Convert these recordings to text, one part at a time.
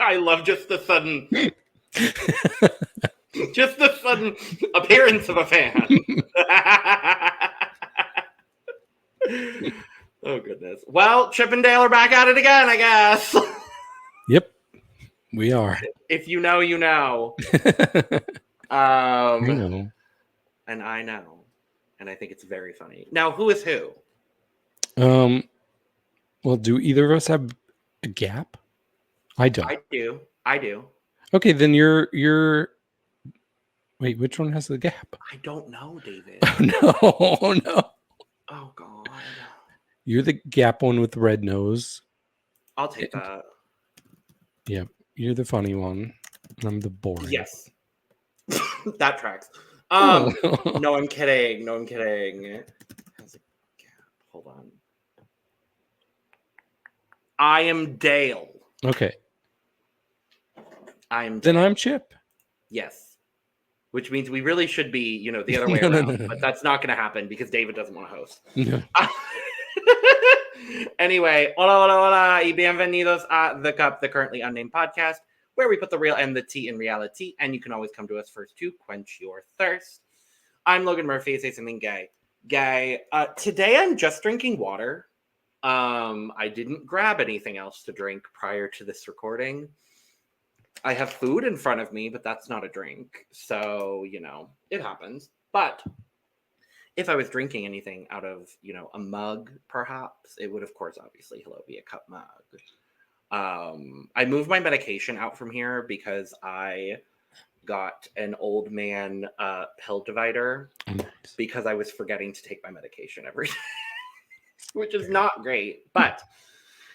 I love just the sudden appearance of a fan. Oh, goodness. Well, Chip and Dale are back at it again, I guess. Yep, we are. If you know, you know. I know. And I know. And I think it's very funny. Now, who is who? Well, do either of us have a gap? I don't. I do. Okay, then you're... Wait, which one has the gap? I don't know, David. Oh, no. Oh, God. You're the gap one with the red nose. I'll take that. Yep. You're the funny one. And I'm the boring. Yes. That tracks. No, I'm kidding. Hold on. I am Dale. Okay. I'm Chip. Yes. Which means we really should be, the other way around. No. But that's not going to happen because David doesn't want to host. No. Anyway, hola, y bienvenidos a The Cup, the Currently Unnamed Podcast, where we put the real and the tea in reality, and you can always come to us first to quench your thirst. I'm Logan Murphy. Say something gay. Today I'm just drinking water. I didn't grab anything else to drink prior to this recording. I have food in front of me, but that's not a drink. So, it happens. But if I was drinking anything out of, a mug, perhaps, it would, of course, obviously, be a cup mug. I moved my medication out from here because I got an old man pill divider because I was forgetting to take my medication every day, which is not great. But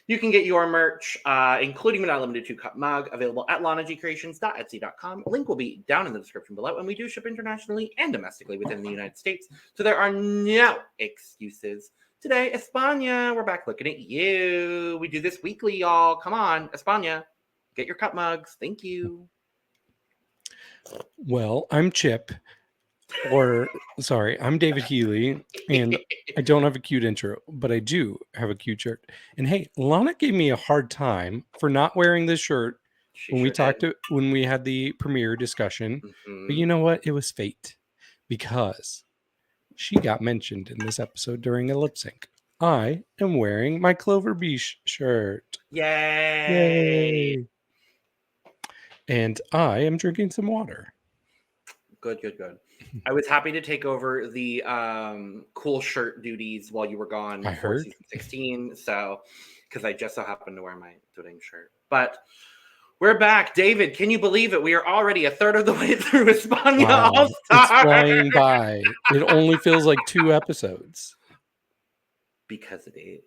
you can get your merch, including but not limited to cup mug, available at lanagcreations.etsy.com. Link will be down in the description below, and we do ship internationally and domestically within the United States, so there are no excuses. Today, España, we're back looking at you. We do this weekly, y'all. Come on, España, get your cup mugs. Thank you. Well, I'm Chip. I'm David Healy, and I don't have a cute intro, but I do have a cute shirt. And hey, Lana gave me a hard time for not wearing this shirt when we had the premiere discussion. Mm-hmm. But you know what? It was fate, because she got mentioned in this episode during a lip sync. I am wearing my Clover Beach shirt. Yay! And I am drinking some water. Good. I was happy to take over the cool shirt duties while you were gone for season 16. So, because I just so happened to wear my Turing shirt. But we're back. David, can you believe it? We are already a third of the way through España All-Star. It's flying by. It only feels like 2 episodes. Because it is.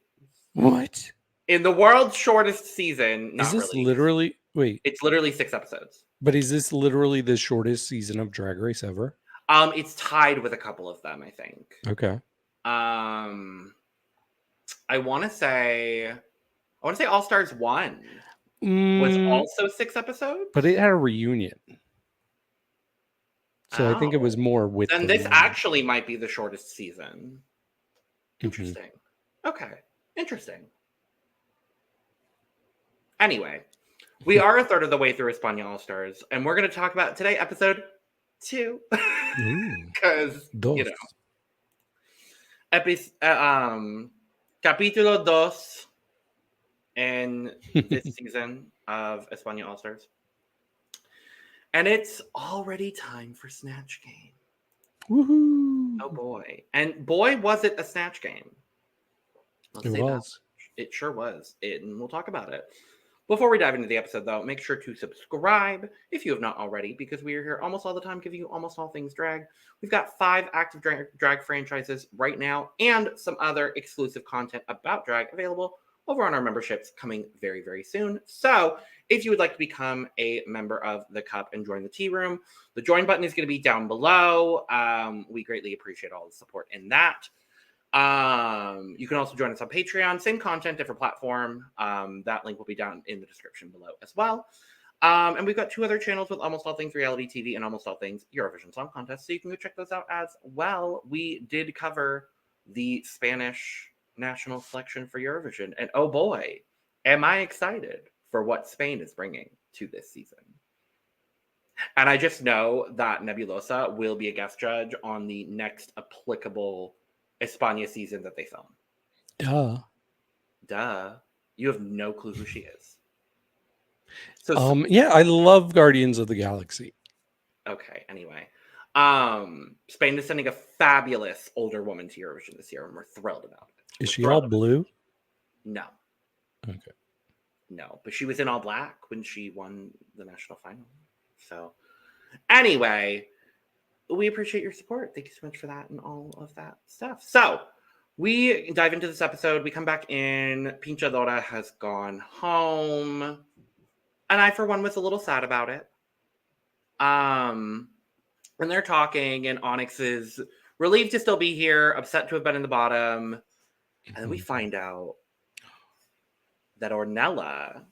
What? In the world's shortest season. Is this literally... Wait. It's literally 6 episodes. But is this literally the shortest season of Drag Race ever? It's tied with a couple of them, I think. Okay. I want to say All Stars 1 was also 6 episodes. But it had a reunion. So I think it was more with... Then this actually might be the shortest season. Interesting. Mm-hmm. Okay. Interesting. Anyway, we are a third of the way through España All-Stars, and we're going to talk about today, episode 2. Because, capítulo 2 in this season of España All-Stars. And it's already time for Snatch Game. Woohoo! Oh, boy. And boy, was it a Snatch Game. It was. It sure was. And we'll talk about it. Before we dive into the episode, though, make sure to subscribe if you have not already, because we are here almost all the time giving you almost all things drag. We've got 5 active drag franchises right now and some other exclusive content about drag available over on our memberships coming very, very soon. So if you would like to become a member of The Cup and join the tea room, the join button is going to be down below. We greatly appreciate all the support in that. You can also join us on Patreon, same content, different platform. That link will be down in the description below as well. And we've got 2 other channels with Almost All Things Reality TV and Almost All Things Eurovision Song Contest, so you can go check those out as well. We did cover the Spanish national selection for Eurovision, and oh boy, am I excited for what Spain is bringing to this season. And I just know that Nebulosa will be a guest judge on the next applicable España season that they film. Duh. You have no clue who she is. So yeah, I love Guardians of the Galaxy. Okay, anyway. Spain is sending a fabulous older woman to Eurovision this year, and we're thrilled about it. Is she all blue? No. Okay. No, but she was in all black when she won the national final. So, anyway, we appreciate your support. Thank you so much for that and all of that stuff. So, we dive into this episode. We come back in. Pinchadora has gone home. And I, for one, was a little sad about it. And they're talking, and Onyx is relieved to still be here, upset to have been in the bottom. And then we find out that Hornella,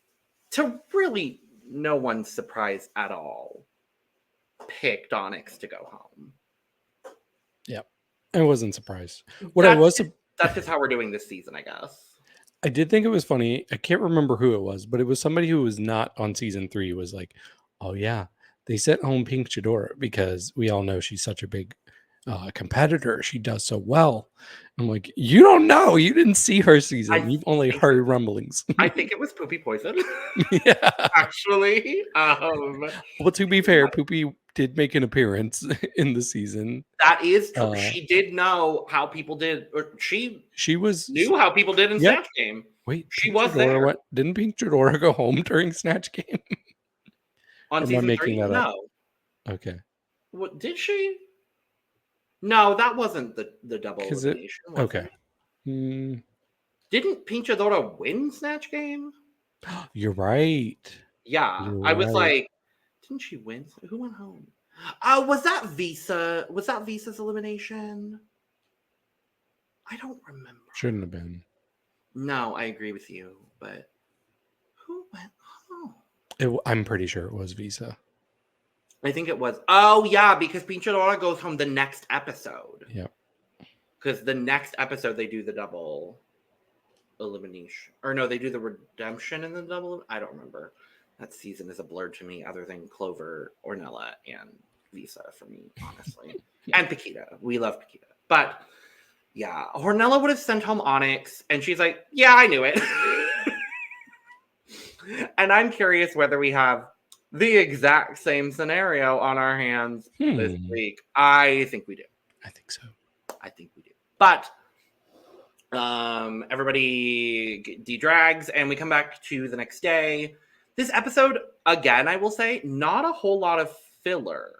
to really no one's surprise at all, picked Onyx to go home. Yeah, I wasn't surprised. That's just how we're doing this season, I guess. I did think it was funny. I can't remember who it was, but it was somebody who was not on season 3 was like, oh yeah, they sent home Pinchadora because we all know she's such a big competitor. She does so well. I'm like, you don't know. You didn't see her season. You've only heard rumblings. I think it was Pupi Poisson. Yeah. Actually. Well, to be fair, Pupi did make an appearance in the season. That is true. She did know how people did. Or she knew how people did in Snatch Game. Wait, she was there. Didn't Pinchadora go home during Snatch Game? On season 3? No. Okay. What did she? No, that wasn't the double elimination. Okay. Didn't Pinchadora win Snatch Game? You're right. Yeah. I was like, didn't she win? Who went home? Was that Visa? Was that Visa's elimination? I don't remember. Shouldn't have been. No, I agree with you. But who went home? I'm pretty sure it was Visa. I think it was. Oh, yeah, because Pinchadora goes home the next episode. Yeah. Because the next episode, they do the double elimination. Or no, they do the redemption and the double. I don't remember. That season is a blur to me other than Clover, Hornella, and Visa for me, honestly. And Pakita. We love Pakita. But, yeah, Hornella would have sent home Onyx, and she's like, yeah, I knew it. And I'm curious whether we have the exact same scenario on our hands this week. I think we do. I think so. I think we do. But everybody de-drags, and we come back to the next day. This episode, again, I will say, not a whole lot of filler.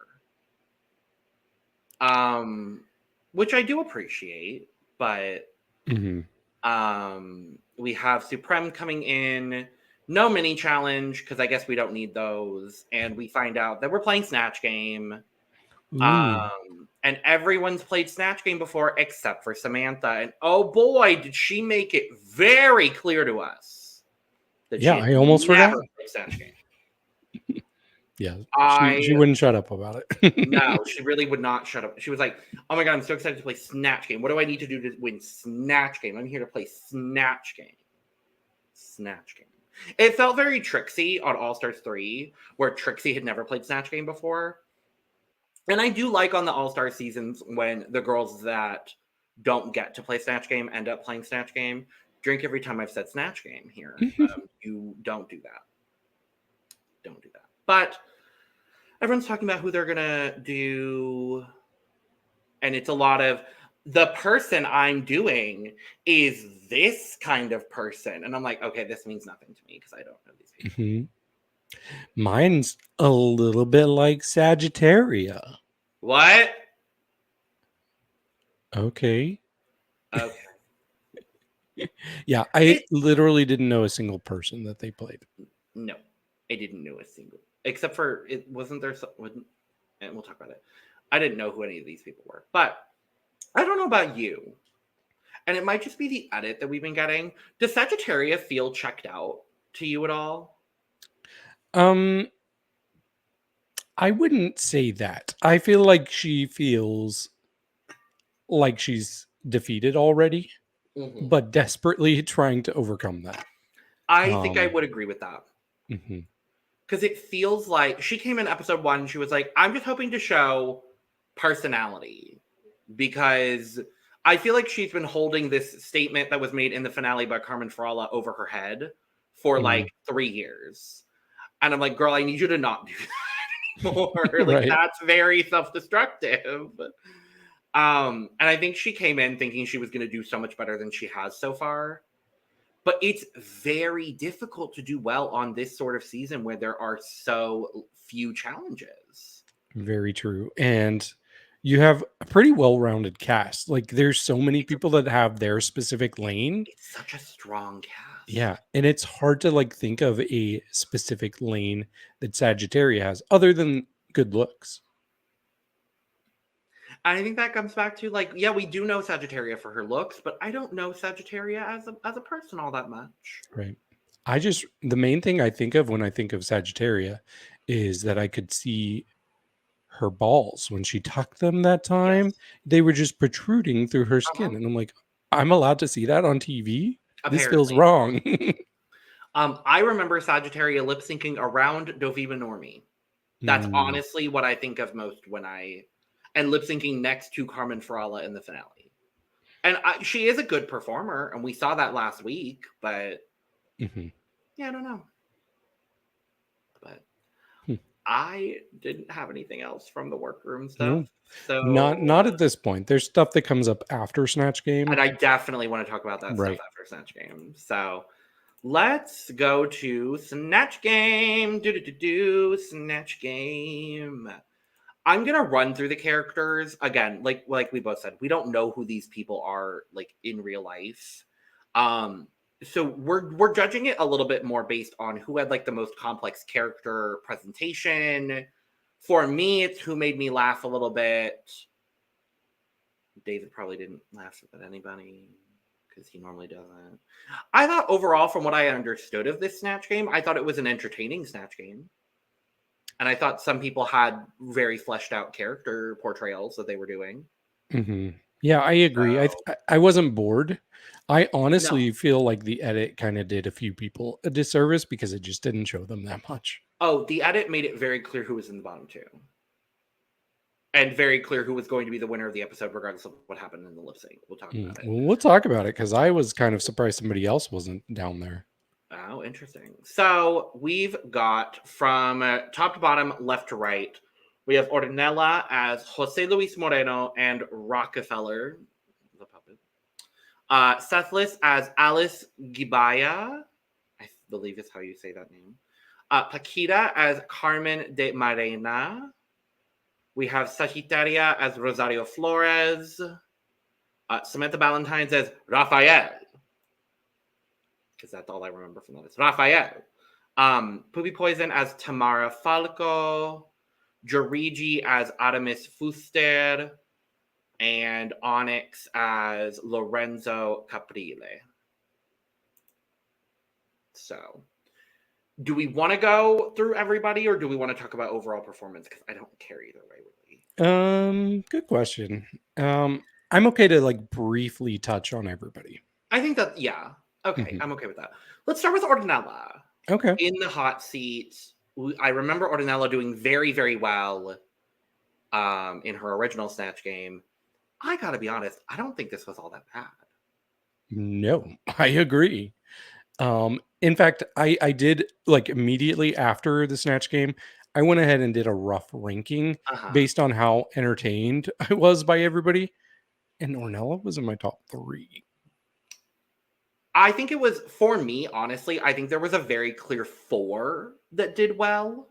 Which I do appreciate, but we have Supreme coming in. No mini challenge, because I guess we don't need those. And we find out that we're playing Snatch Game. And everyone's played Snatch Game before except for Samantha. And oh boy, did she make it very clear to us that I almost forgot. Snatch Game. Yeah, she wouldn't shut up about it. No, she really would not shut up. She was like, oh my God, I'm so excited to play Snatch Game. What do I need to do to win Snatch Game? I'm here to play Snatch Game. Snatch Game. It felt very Trixie on All Stars 3, where Trixie had never played Snatch Game before. And I do like on the All Star seasons when the girls that don't get to play Snatch Game end up playing Snatch Game. Drink every time I've said Snatch Game here. You don't do that. Don't do that. But everyone's talking about who they're going to do. And it's a lot of, the person I'm doing is this kind of person. And I'm like, okay, this means nothing to me because I don't know these people. Mine's a little bit like Sagittaria. What? Okay. Yeah, literally didn't know a single person that they played. No, I didn't know a single. Except for, it wasn't there, and we'll talk about it. I didn't know who any of these people were. But I don't know about you. And it might just be the edit that we've been getting. Does Sagittaria feel checked out to you at all? I wouldn't say that. I feel like she feels like she's defeated already, but desperately trying to overcome that. I think I would agree with that. Because it feels like she came in episode 1, she was like, I'm just hoping to show personality. Because I feel like she's been holding this statement that was made in the finale by Carmen Farala over her head for like 3 years. And I'm like, girl, I need you to not do that anymore. Like, that's very self-destructive. And I think she came in thinking she was going to do so much better than she has so far. But it's very difficult to do well on this sort of season where there are so few challenges. Very true. And you have a pretty well-rounded cast. Like, there's so many people that have their specific lane. It's such a strong cast. Yeah. And it's hard to like think of a specific lane that Sagittaria has other than good looks. I think that comes back to like, yeah, we do know Sagittaria for her looks, but I don't know Sagittaria as a person all that much. Right. The main thing I think of when I think of Sagittaria is that I could see her balls when she tucked them that time. Yes. They were just protruding through her skin. And I'm like, I'm allowed to see that on TV? Apparently. This feels wrong. I remember Sagittaria lip syncing around Dovima Normie. That's honestly what I think of most and lip syncing next to Carmen Farala in the finale. And she is a good performer, and we saw that last week, but yeah, I don't know. But I didn't have anything else from the workroom stuff. So not at this point. There's stuff that comes up after Snatch Game. And I definitely want to talk about that stuff after Snatch Game. So let's go to Snatch Game. Snatch Game. I'm going to run through the characters. Again, like we both said, we don't know who these people are like in real life. So we're judging it a little bit more based on who had like the most complex character presentation. For me, it's who made me laugh a little bit. David probably didn't laugh at anybody because he normally doesn't. I thought overall, from what I understood of this Snatch Game, I thought it was an entertaining Snatch Game. And I thought some people had very fleshed out character portrayals that they were doing. Yeah, I agree. I wasn't bored. I honestly feel like the edit kind of did a few people a disservice because it just didn't show them that much. Oh, the edit made it very clear who was in the bottom two. And very clear who was going to be the winner of the episode, regardless of what happened in the lip sync. We'll talk about it. Well, we'll talk about it because I was kind of surprised somebody else wasn't down there. Oh, interesting. So we've got from top to bottom, left to right, we have Hornella as Jose Luis Moreno and Rockefeller, the puppet. Sethlas as Alice Gibaya, I believe is how you say that name. Pakita as Carmen de Marena. We have Sagittaria as Rosario Flores. Samantha Ballentines as Rafael. Because that's all I remember from that. It's Rafael. Pupi Poisson as Tamara Falco. Juriji as Aramis Fuster. And Onyx as Lorenzo Caprile. So, do we want to go through everybody or do we want to talk about overall performance? Because I don't care either way, really. Good question. I'm okay to like briefly touch on everybody. I think that, yeah. Okay, I'm okay with that. Let's start with Hornella. Okay. In the hot seat, I remember Hornella doing very, very well in her original Snatch Game. I gotta be honest, I don't think this was all that bad. No, I agree. In fact, I did like immediately after the Snatch Game, I went ahead and did a rough ranking based on how entertained I was by everybody. And Hornella was in my top 3. I think it was, for me, honestly, I think there was a very clear 4 that did well.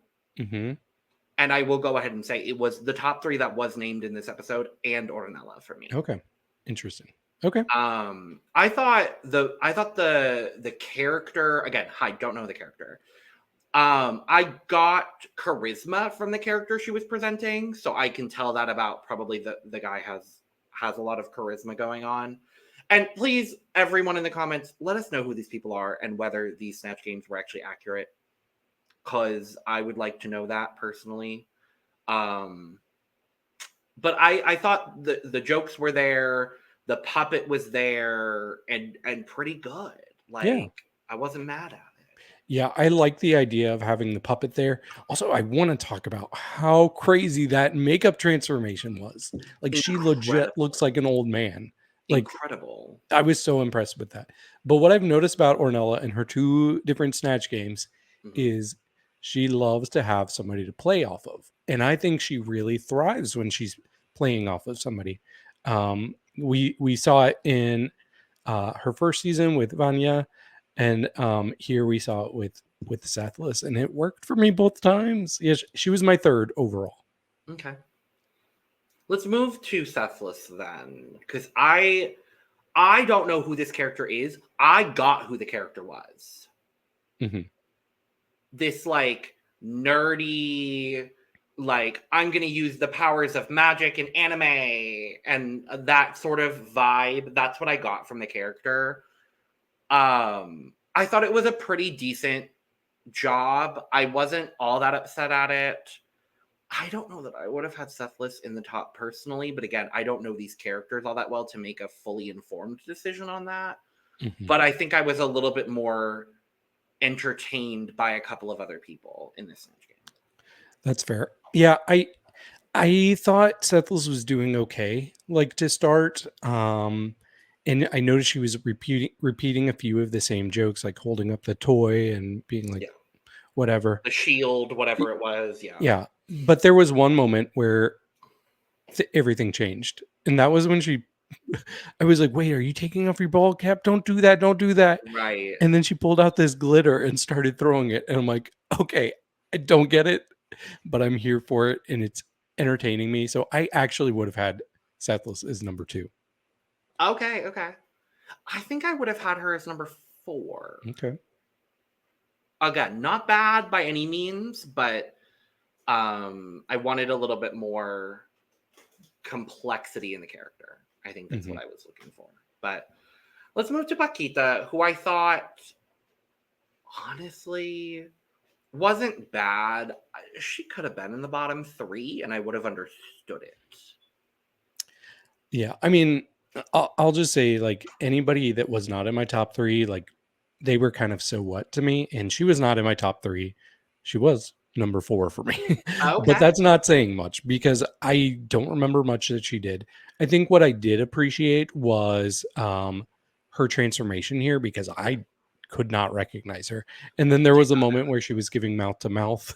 And I will go ahead and say it was the top 3 that was named in this episode and Hornella for me. Okay. Interesting. Okay. I thought the character, again, I don't know the character. I got charisma from the character she was presenting, so I can tell that about probably the guy has a lot of charisma going on. And please, everyone in the comments, let us know who these people are and whether these Snatch Games were actually accurate, because I would like to know that personally. But I thought the jokes were there, the puppet was there, and pretty good. Like, yeah. I wasn't mad at it. Yeah, I like the idea of having the puppet there. Also, I want to talk about how crazy that makeup transformation was. Like, she legit Incredible. looks like an old man. Like, Incredible. I was so impressed with that. But what I've noticed about Ornella and her two different Snatch games Mhm. is she loves to have somebody to play off of. And I think she really thrives when she's playing off of somebody. We saw it in her first season with Vanya, and here we saw it with Sethlas, and it worked for me both times. Yeah, she was my third overall. Okay. Let's move to Sethlas then, because I don't know who this character is. I got who the character was. Mm-hmm. This like nerdy, like I'm gonna use the powers of magic and anime and that sort of vibe. That's what I got from the character. I thought it was a pretty decent job. I wasn't all that upset at it. I don't know that I would have had Sethlas in the top personally, but again, I don't know these characters all that well to make a fully informed decision on that. Mm-hmm. But I think I was a little bit more entertained by a couple of other people in this Snatch Game. That's fair. Yeah, I thought Sethlas was doing okay, like to start. And I noticed she was repeating a few of the same jokes, like holding up the toy and being like, whatever. The shield, whatever it was. Yeah. Yeah. But there was one moment where everything changed. And that was when I was like, wait, are you taking off your ball cap? Don't do that. Don't do that. Right. And then she pulled out this glitter and started throwing it. And I'm like, okay, I don't get it, but I'm here for it. And it's entertaining me. So I actually would have had Sethlas as number 2. Okay. I think I would have had her as number 4. Okay. Again, not bad by any means, but I wanted a little bit more complexity in the character. I think that's what I was looking for. But let's move to Pakita, who I thought, honestly, wasn't bad. She could have been in the bottom 3, and I would have understood it. Yeah, I mean, I'll just say, like, anybody that was not in my top 3, like, they were kind of so what to me, and she was not in my top 3. She was number 4 for me. But that's not saying much because I don't remember much that she did. I think what I did appreciate was her transformation here, because I could not recognize her. And then there was a moment where she was giving mouth to mouth.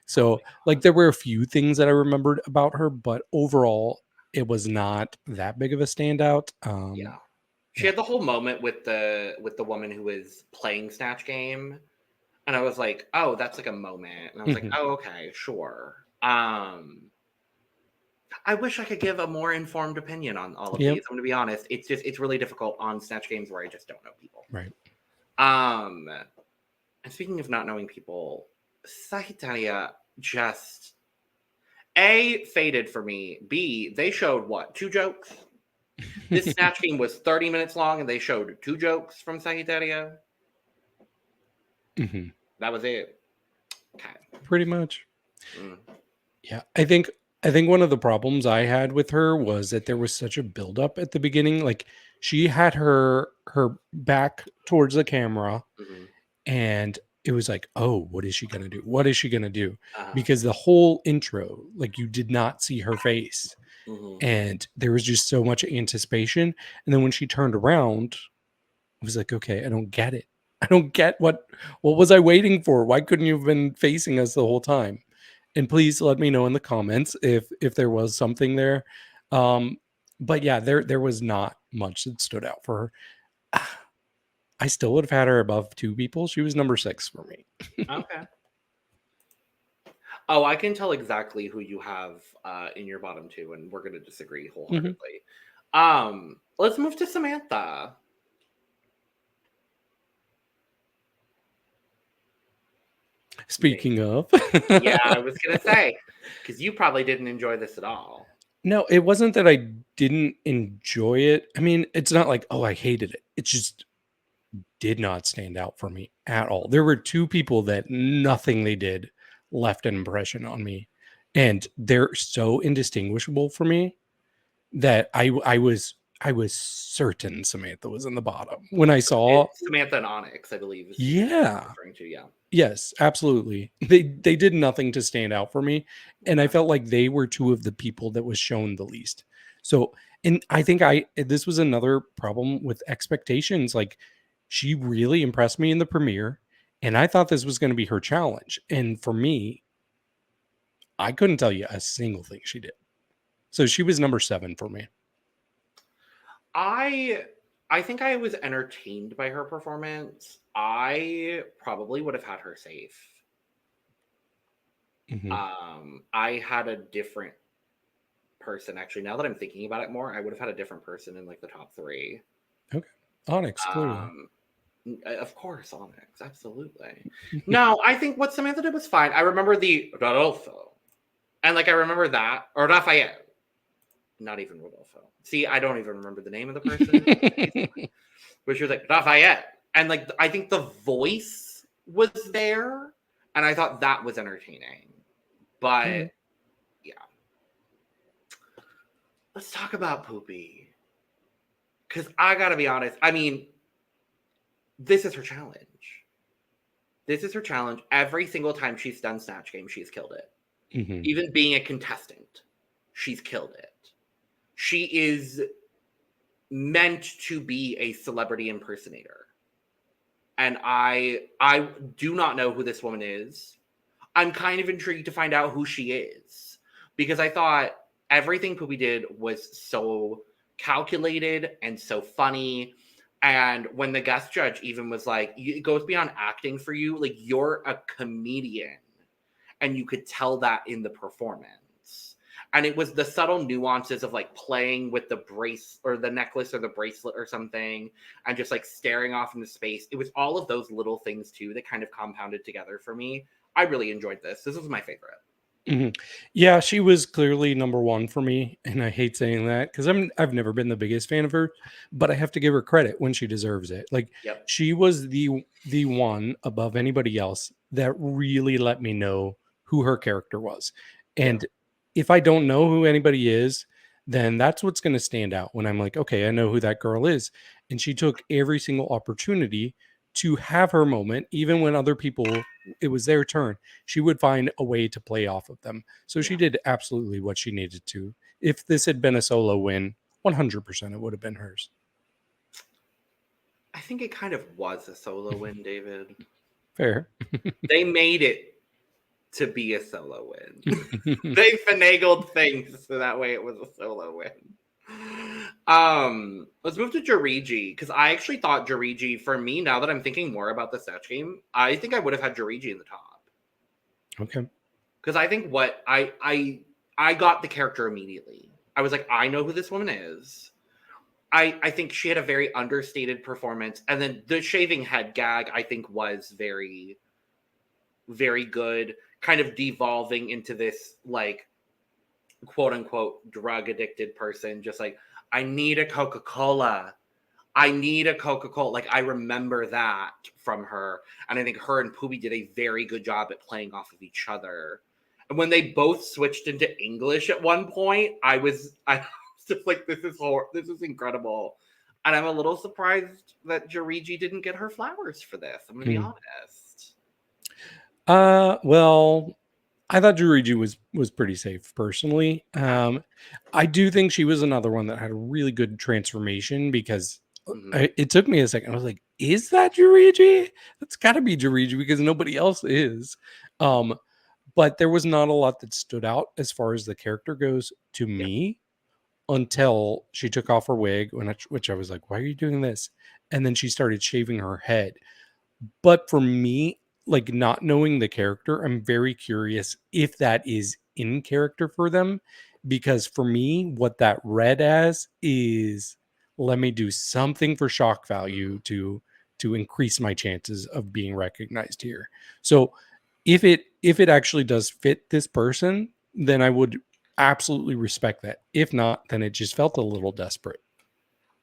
So like there were a few things that I remembered about her, but overall it was not that big of a standout. Yeah. She had the whole moment with the woman who was playing Snatch Game. And I was like, oh, that's like a moment. And I was like, oh, okay, sure. I wish I could give a more informed opinion on all of these. I'm gonna be honest. It's really difficult on Snatch Games where I just don't know people. Right. And speaking of not knowing people, Sagittaria just A, faded for me. B, they showed what? 2 jokes? This Snatch Game was 30 minutes long and they showed 2 jokes from Sagittaria. That was it. Okay. Pretty much. Yeah. I think one of the problems I had with her was that there was such a buildup at the beginning. Like she had her back towards the camera and it was like, oh, what is she going to do? What is she going to do? Because the whole intro, like you did not see her face and there was just so much anticipation. And then when she turned around, I was like, okay, I don't get it. I don't get what was I waiting for? Why couldn't you have been facing us the whole time? And please let me know in the comments if there was something there. But yeah, there was not much that stood out for her. I still would have had her above 2 people. She was number 6 for me. Okay. Oh, I can tell exactly who you have in your bottom 2, and we're going to disagree wholeheartedly. Let's move to Samantha. Speaking of. Yeah, I was going to say, because you probably didn't enjoy this at all. No, it wasn't that I didn't enjoy it. I mean, it's not like, oh, I hated it. It just did not stand out for me at all. There were 2 people that nothing they did left an impression on me. And they're so indistinguishable for me that I was I was certain Samantha was in the bottom when I saw Samantha and Onyx, I believe. Yeah. Referring to, yeah. Yes, absolutely. They did nothing to stand out for me, and I felt like they were two of the people that was shown the least. So, and I think this was another problem with expectations. Like, she really impressed me in the premiere, and I thought this was going to be her challenge. And for me, I couldn't tell you a single thing she did. So she was number 7 for me. I think I was entertained by her performance. I probably would have had her safe. I had a different person, actually. Now that I'm thinking about it more, I would have had a different person in like the top 3. Okay. Onyx, clearly. Of course, Onyx, absolutely. No, I think what Samantha did was fine. I remember the Rodolfo, and like I remember that, or Raphael, not even Rodolfo. See, I don't even remember the name of the person, but she was like Raphael, and like I think the voice was there, and I thought that was entertaining. But yeah, let's talk about Pupi, because I gotta be honest. I mean, this is her challenge. This is her challenge. Every single time she's done Snatch Game, she's killed it. Even being a contestant, she's killed it. She is meant to be a celebrity impersonator. And I do not know who this woman is. I'm kind of intrigued to find out who she is. Because I thought everything Pupi did was so calculated and so funny. And when the guest judge even was like, it goes beyond acting for you. Like, you're a comedian. And you could tell that in the performance. And it was the subtle nuances of like playing with the brace or the necklace or the bracelet or something and just like staring off into space. It was all of those little things too that kind of compounded together for me. I really enjoyed this. This was my favorite. Yeah, she was clearly number 1 for me, and I hate saying that because I've never been the biggest fan of her, but I have to give her credit when she deserves it. Like, she was the one above anybody else that really let me know who her character was. And if I don't know who anybody is, then that's what's going to stand out when I'm like, okay, I know who that girl is. And she took every single opportunity to have her moment, even when other people, it was their turn. She would find a way to play off of them. So she did absolutely what she needed to. If this had been a solo win, 100% it would have been hers. I think it kind of was a solo win, David. Fair. They made it to be a solo win. They finagled things so that way it was a solo win. Let's move to Juriji, because I actually thought Juriji, for me, now that I'm thinking more about the Snatch Game, I think I would have had Juriji in the top. Okay. Because I think what I got the character immediately. I was like, I know who this woman is. I think she had a very understated performance, and then the shaving head gag I think was very, very good, kind of devolving into this like quote unquote drug addicted person, just like, I need a Coca-Cola. I need a Coca-Cola. Like, I remember that from her. And I think her and Pupi did a very good job at playing off of each other. And when they both switched into English at one point, I was just like, this is incredible. And I'm a little surprised that Juriji didn't get her flowers for this. I'm gonna be honest. Well, I thought Juriji was pretty safe personally. I do think she was another one that had a really good transformation because it took me a second. I was like, is that Juriji? That's got to be Juriji because nobody else is. But there was not a lot that stood out as far as the character goes to me until she took off her wig, which I was like, why are you doing this? And then she started shaving her head. But for me, like, not knowing the character, I'm very curious if that is in character for them. Because for me, what that read as is, let me do something for shock value to increase my chances of being recognized here. So if it actually does fit this person, then I would absolutely respect that. If not, then it just felt a little desperate.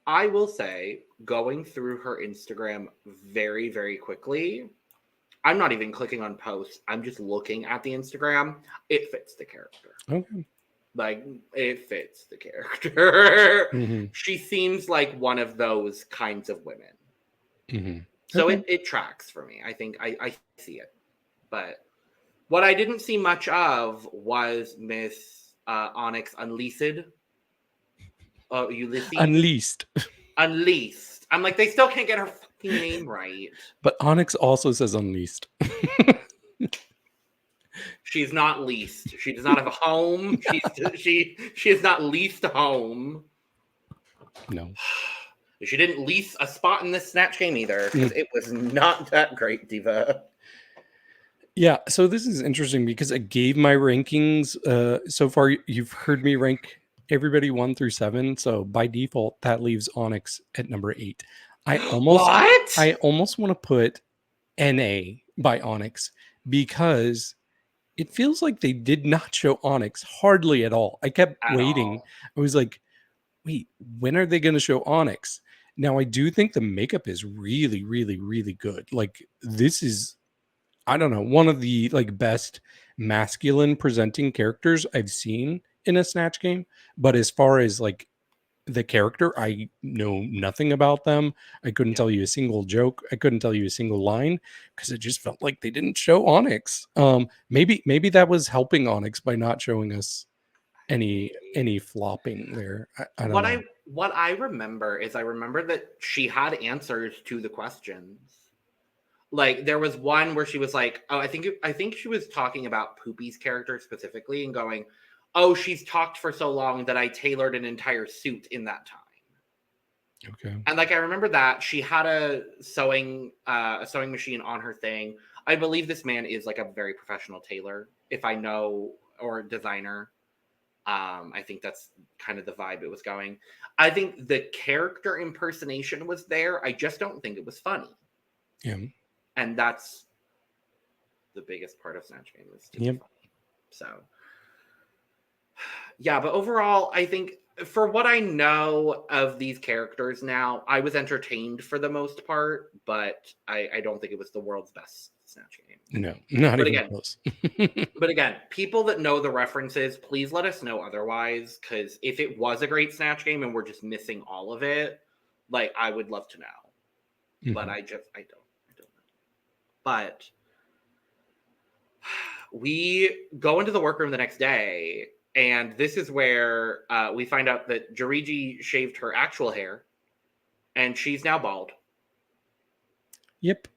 I will say, going through her Instagram very, very quickly, I'm not even clicking on posts. I'm just looking at the Instagram. It fits the character. Okay. Like, it fits the character. Mm-hmm. She seems like one of those kinds of women. Mm-hmm. So Okay. it tracks for me. I think I see it. But what I didn't see much of was Miss Onyx Unleashed. Oh, Ulysses? Unleashed. I'm like, they still can't get her fucking name right. But Onyx also says unleashed. She's not leased. She does not have a home. She is not leased a home. No. She didn't lease a spot in this Snatch Game either, because it was not that great, Diva. Yeah, so this is interesting because I gave my rankings. So far, you've heard me rank everybody 1 through 7. So by default, that leaves Onyx at number 8. I almost want to put NA by Onyx because it feels like they did not show Onyx hardly at all. I kept waiting. I was like, wait, when are they going to show Onyx? Now, I do think the makeup is really, really, really good. Like, this is, I don't know, one of the like best masculine presenting characters I've seen in a Snatch Game. But as far as like the character, I know nothing about them. I couldn't tell you a single joke. I couldn't tell you a single line because it just felt like they didn't show Onyx. Maybe that was helping Onyx by not showing us any flopping there. I don't know. What I remember is that she had answers to the questions. Like, there was one where she was like, oh, I think she was talking about Pupi's character specifically and going, oh, she's talked for so long that I tailored an entire suit in that time. Okay. And like, I remember that she had a sewing machine on her thing. I believe this man is like a very professional tailor, if I know, or designer. I think that's kind of the vibe it was going. I think the character impersonation was there. I just don't think it was funny. Yeah. And that's the biggest part of Snatch Game is to be funny. So, yeah, but overall, I think for what I know of these characters now, I was entertained for the most part, but I don't think it was the world's best Snatch Game. No, not even close. But again, people that know the references, please let us know otherwise, because if it was a great Snatch Game and we're just missing all of it, like, I would love to know. Mm-hmm. But I don't know. But we go into the workroom the next day, and this is where we find out that Juriji shaved her actual hair, and she's now bald. Yep.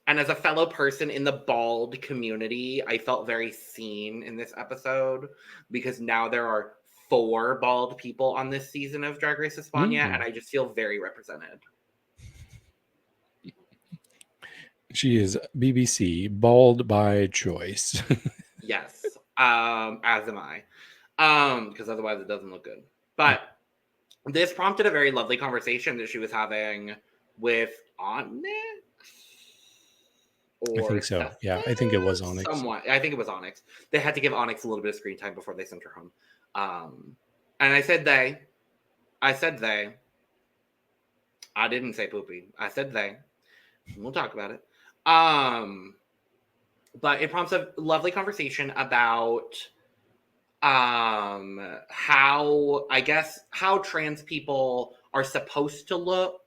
And as a fellow person in the bald community, I felt very seen in this episode because now there are 4 bald people on this season of Drag Race España, and I just feel very represented. She is BBC, bald by choice. Yes, as am I, because otherwise it doesn't look good. But this prompted a very lovely conversation that she was having with Onyx. I think so. Sethlas? Yeah, I think it was Onyx. Somewhat. I think it was Onyx. They had to give Onyx a little bit of screen time before they sent her home. And I said they. I didn't say Pupi. I said they. We'll talk about it. But it prompts a lovely conversation about how trans people are supposed to look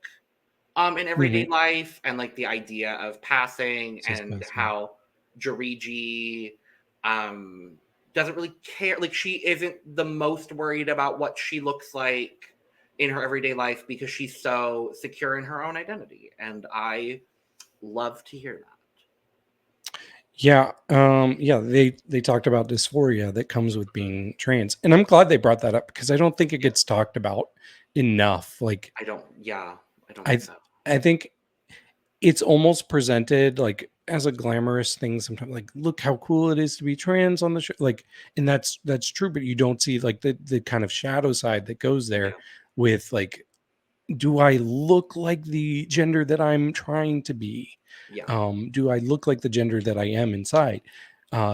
in everyday life, and like the idea of passing, and how Juriji doesn't really care. Like, she isn't the most worried about what she looks like in her everyday life because she's so secure in her own identity. And I love to hear that. Yeah. They talked about dysphoria that comes with being trans. And I'm glad they brought that up because I don't think it gets talked about enough. Like, I don't think so. I think it's almost presented like as a glamorous thing sometimes, like, look how cool it is to be trans on the show. Like, and that's true, but you don't see like the kind of shadow side that goes there with like, do I look like the gender that I'm trying to be? Yeah. Do I look like the gender that I am inside?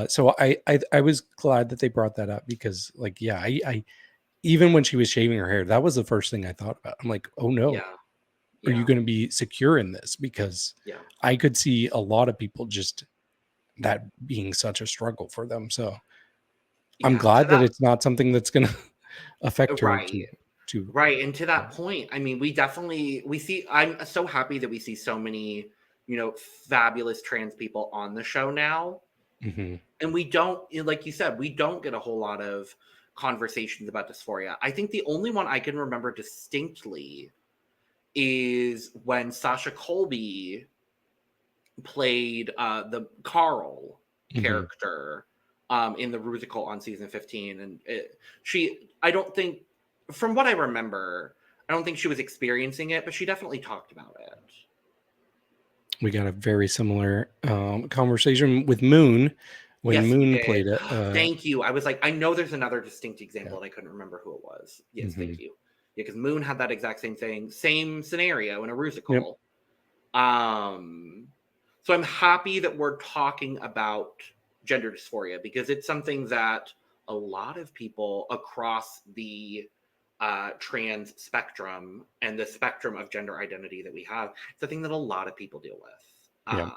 So I was glad that they brought that up because, like, I even when she was shaving her hair, that was the first thing I thought about. I'm like, oh no, are you going to be secure in this? Because I could see a lot of people just that being such a struggle for them. So I'm glad that it's not something that's going to affect her too. Right. And to that point, I mean, we see, I'm so happy that we see so many, fabulous trans people on the show now. Mm-hmm. And we don't, like you said, we don't get a whole lot of conversations about dysphoria. I think the only one I can remember distinctly is when Sasha Colby played the Carl character in the Rusical on season 15. And I don't think, from what I remember, I don't think she was experiencing it, but she definitely talked about it. We got a very similar conversation with Moon when Moon played it. Thank you. I was like, I know there's another distinct example, and I couldn't remember who it was. Yes, thank you. Yeah, because Moon had that exact same thing, same scenario in a Rusical. Yep. So I'm happy that we're talking about gender dysphoria, because it's something that a lot of people across the trans spectrum and the spectrum of gender identity that we have, it's a thing that a lot of people deal with. Yeah.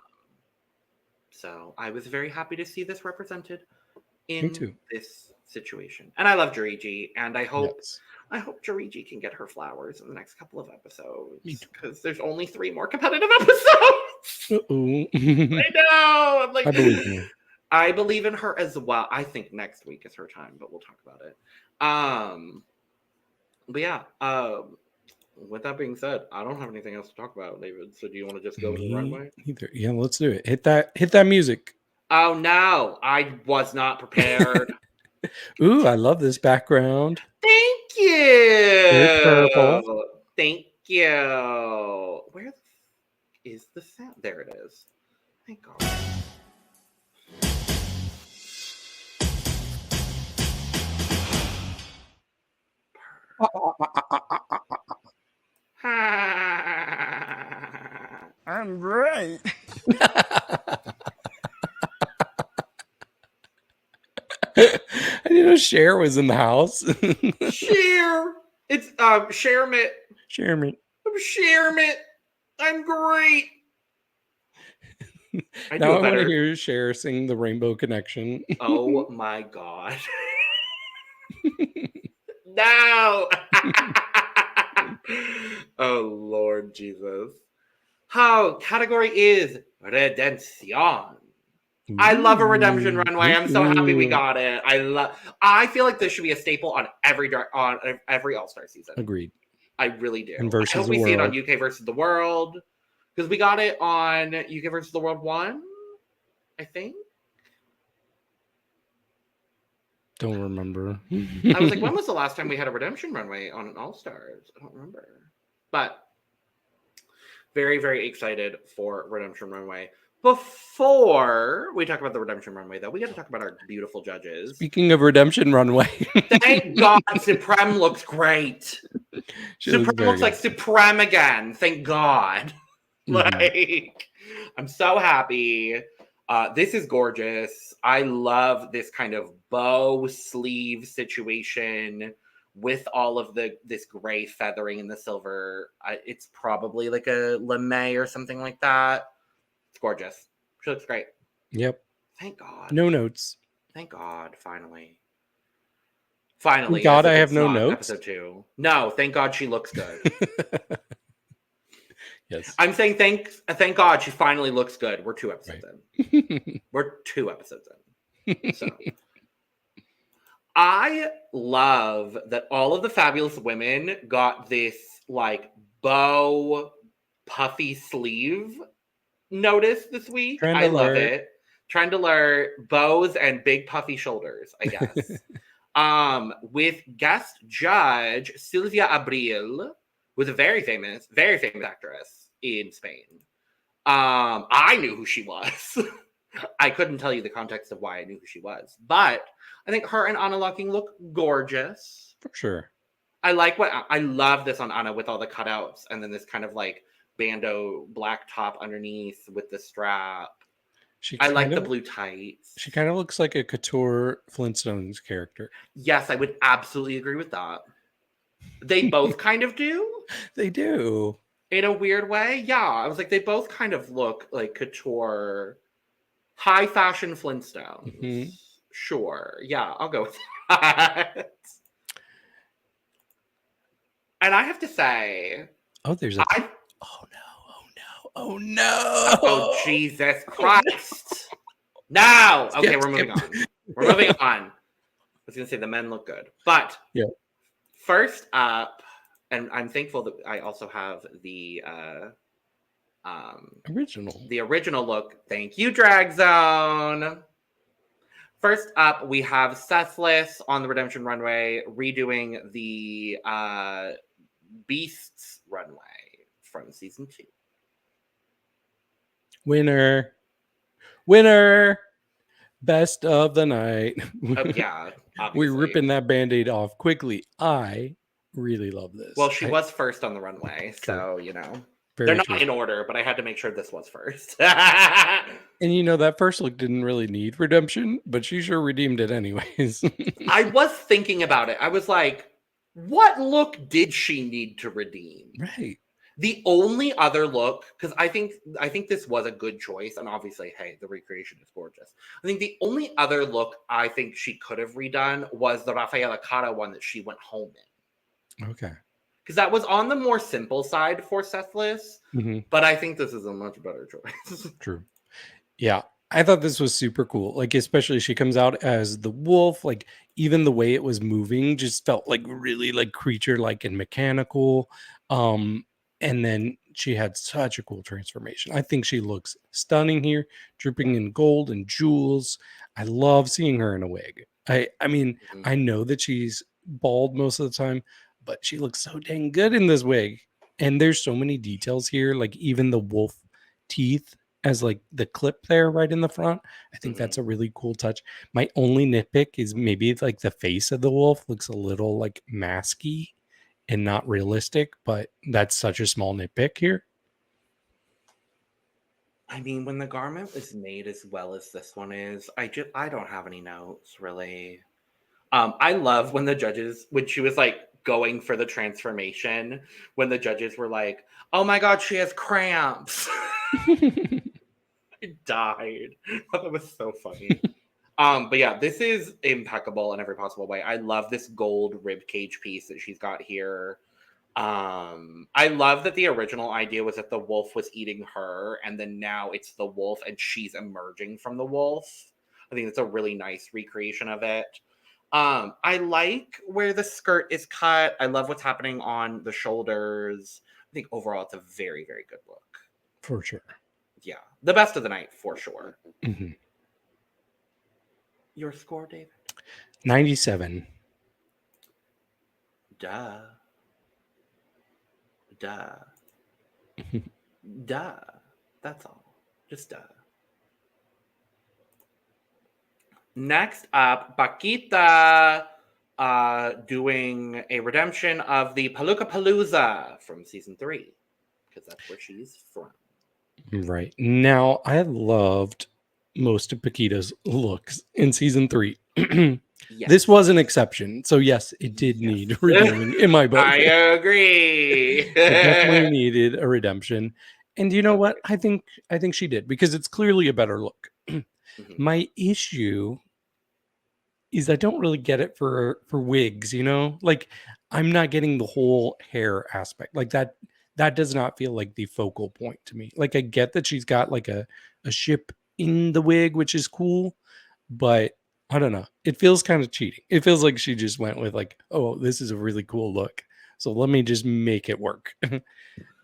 So I was very happy to see this represented in this situation. And I love Juriji, and I hope Juriji can get her flowers in the next couple of episodes, because there's only 3 more competitive episodes. I know. I'm like, I believe in her as well. I think next week is her time, but we'll talk about it. But yeah, with that being said, I don't have anything else to talk about, David. So do you want to just go to the runway? Yeah, let's do it. Hit that music. Oh no, I was not prepared. Ooh, I love this background. Thank you. Very purple. Thank you. Where is the sound? There it is. Thank God. I'm great. I didn't know Cher was in the house. Cher. It's Shermit. Shermit. Shermit. I'm great. I want to hear Cher sing the Rainbow Connection. Oh my God. No. Oh Lord Jesus. How category is Redemption. I love a redemption runway. I'm so happy we got it. I feel like this should be a staple on every All-Star season. Agreed. I really do. And I hope we see it on UK versus the World, because we got it on UK versus the World 1, I think. Don't remember. I was like, when was the last time we had a redemption runway on an All-Stars? I don't remember. But very, very excited for redemption runway. Before we talk about the redemption runway, though, we got to talk about our beautiful judges. Speaking of redemption runway. Thank God Supreme looks great. Supreme looks like Supreme again. Thank God. Like, I'm so happy. This is gorgeous. I love this kind of bow sleeve situation with all of this gray feathering and the silver. It's probably like a lame or something like that. It's gorgeous. She looks great. Yep. Thank God. No notes. Thank God. Finally. Finally. God, I have no notes. Episode 2. No, thank God she looks good. Yes. I'm saying thank God she finally looks good. We're 2 episodes in. We're 2 episodes in. So I love that all of the fabulous women got this like bow puffy sleeve notice this week. I love it. Trying to learn bows and big puffy shoulders, I guess. With guest judge Silvia Abril, who's a very famous actress in Spain. I knew who she was. I couldn't tell you the context of why I knew who she was, but I think her and Anna Locking look gorgeous. For sure. I love this on Anna with all the cutouts and then this kind of like bandeau black top underneath with the strap. I like the blue tights. She kind of looks like a Couture Flintstones character. Yes, I would absolutely agree with that. They both kind of do. They do. In a weird way. Yeah. I was like, they both kind of look like Couture, high fashion Flintstones. Sure. Yeah, I'll go with that. And I have to say, oh, there's a. I, Oh no! oh Jesus Christ! No. Okay, we're moving on. We're moving on. I was gonna say the men look good, but Yeah. First up, and I'm thankful that I also have the original look. Thank you, Drag Zone. First up, we have Sethlas on the Redemption Runway redoing the Beasts Runway from season 2. Winner, best of the night. Oh yeah, we're ripping that Band-Aid off quickly. I really love this. Well, she was first on the runway, so they're not in order, but I had to make sure this was first. And that first look didn't really need redemption, but she sure redeemed it anyways. I was thinking about it. I was like, what look did she need to redeem? Right. The only other look, because I think this was a good choice, and obviously, hey, the recreation is gorgeous. I think the only other look I think she could have redone was the Rafaela Cara one that she went home in. Okay. Because that was on the more simple side for Sethlas, but I think this is a much better choice. True. Yeah, I thought this was super cool. Like, especially she comes out as the wolf. Like, even the way it was moving just felt like really like creature-like and mechanical. And then she had such a cool transformation. I think she looks stunning here, dripping in gold and jewels. I love seeing her in a wig. I mean, I know that she's bald most of the time, but she looks so dang good in this wig. And there's so many details here, like even the wolf teeth as like the clip there right in the front. I think that's a really cool touch. My only nitpick is maybe like the face of the wolf looks a little like masky and not realistic, but that's such a small nitpick here. I mean, when the garment is made as well as this one is, I don't have any notes really. I love when she was like going for the transformation, when the judges were like, "Oh my God, she has cramps." I died. I thought that was so funny. But yeah, this is impeccable in every possible way. I love this gold rib cage piece that she's got here. I love that the original idea was that the wolf was eating her, and then now it's the wolf and she's emerging from the wolf. I think it's a really nice recreation of it. I like where the skirt is cut. I love what's happening on the shoulders. I think overall it's a very, very good look. For sure. Yeah. The best of the night, for sure. Your score, David? 97. Duh. That's all. Just duh. Next up, Pakita doing a redemption of the Palooka Palooza from season 3, because that's where she's from. Right. Now, I loved most of Pakita's looks in season 3. Yes. This was an exception. So yes, it did need redeeming in my book. I agree. It definitely needed a redemption. And you know what? I think she did, because it's clearly a better look. My issue is I don't really get it for wigs, like I'm not getting the whole hair aspect. Like that does not feel like the focal point to me. Like I get that she's got like a ship in the wig, which is cool, but I don't know. It feels kind of cheating. It feels like she just went with like, oh, this is a really cool look, so let me just make it work.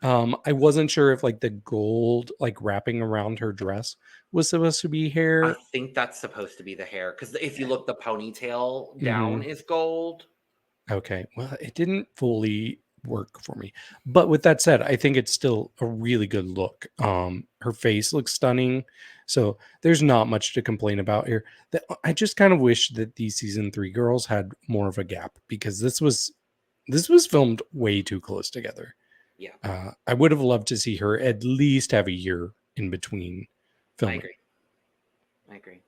I wasn't sure if like the gold like wrapping around her dress was supposed to be hair. I think that's supposed to be the hair, because if you look, the ponytail down is gold. Okay, well, it didn't fully work for me, but with that said, I think it's still a really good look. Her face looks stunning, so there's not much to complain about here. I just kind of wish that these season 3 girls had more of a gap, because this was filmed way too close together. Yeah. I would have loved to see her at least have a year in between filming. I agree.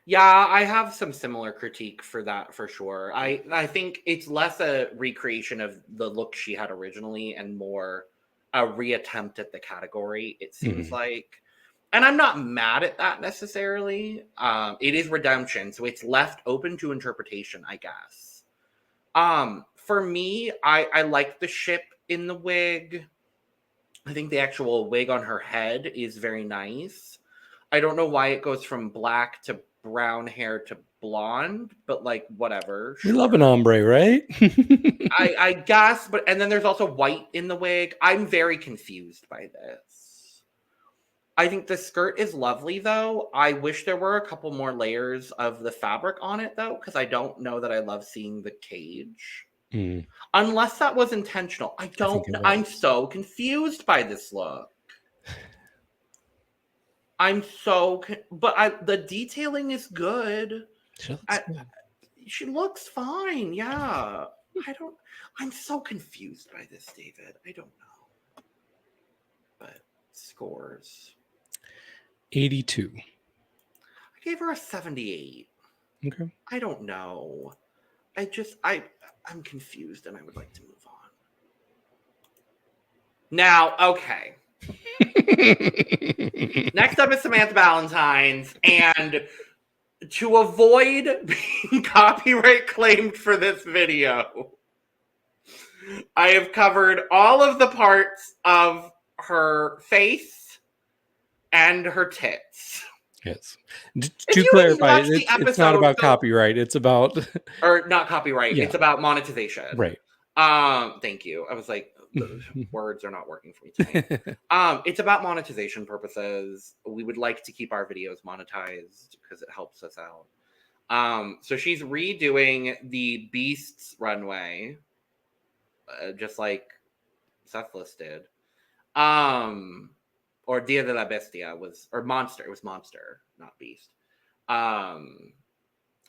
Yeah, I have some similar critique for that, for sure. I think it's less a recreation of the look she had originally and more a reattempt at the category, it seems like. And I'm not mad at that necessarily. It is redemption, so it's left open to interpretation, I guess. For me, I like the ship in the wig. I think the actual wig on her head is very nice. I don't know why it goes from black to brown hair to blonde, but like whatever. We love an ombre, right? I guess, but and then there's also white in the wig. I'm very confused by this. I think the skirt is lovely though. I wish there were a couple more layers of the fabric on it though, because I don't know that I love seeing the cage. Unless that was intentional. I'm so confused by this look. The detailing is good. She looks fine. Yeah. I'm so confused by this, David. I don't know. But scores. 82. I gave her a 78. Okay. I don't know. I'm confused and I would like to move on. Now, okay. Next up is Samantha Ballentines, and to avoid being copyright claimed for this video, I have covered all of the parts of her face and her tits. Yes. To clarify, it's not about copyright. It's about... Or not copyright. Yeah. It's about monetization. Right. Thank you. I was like, the words are not working for me tonight. It's about monetization purposes. We would like to keep our videos monetized because it helps us out. So she's redoing the Beasts runway, just like Sethlas did. Or Dia de la Bestia or Monster. It was Monster, not Beast. And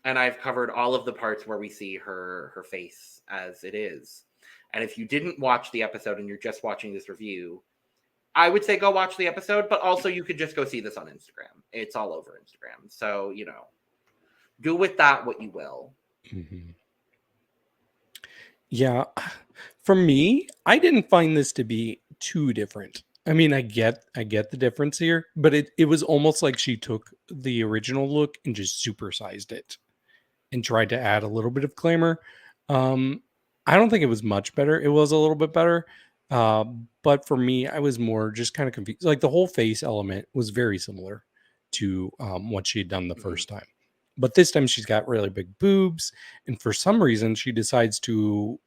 I've covered all of the parts where we see her face as it is. And if you didn't watch the episode and you're just watching this review, I would say go watch the episode, but also you could just go see this on Instagram. It's all over Instagram. So, do with that what you will. Mm-hmm. Yeah. For me, I didn't find this to be too different. I mean, I get the difference here, but it was almost like she took the original look and just supersized it and tried to add a little bit of glamour. I don't think it was much better. It was a little bit better. But for me, I was more just kind of confused. Like the whole face element was very similar to what she had done the first time. But this time she's got really big boobs. And for some reason, she decides to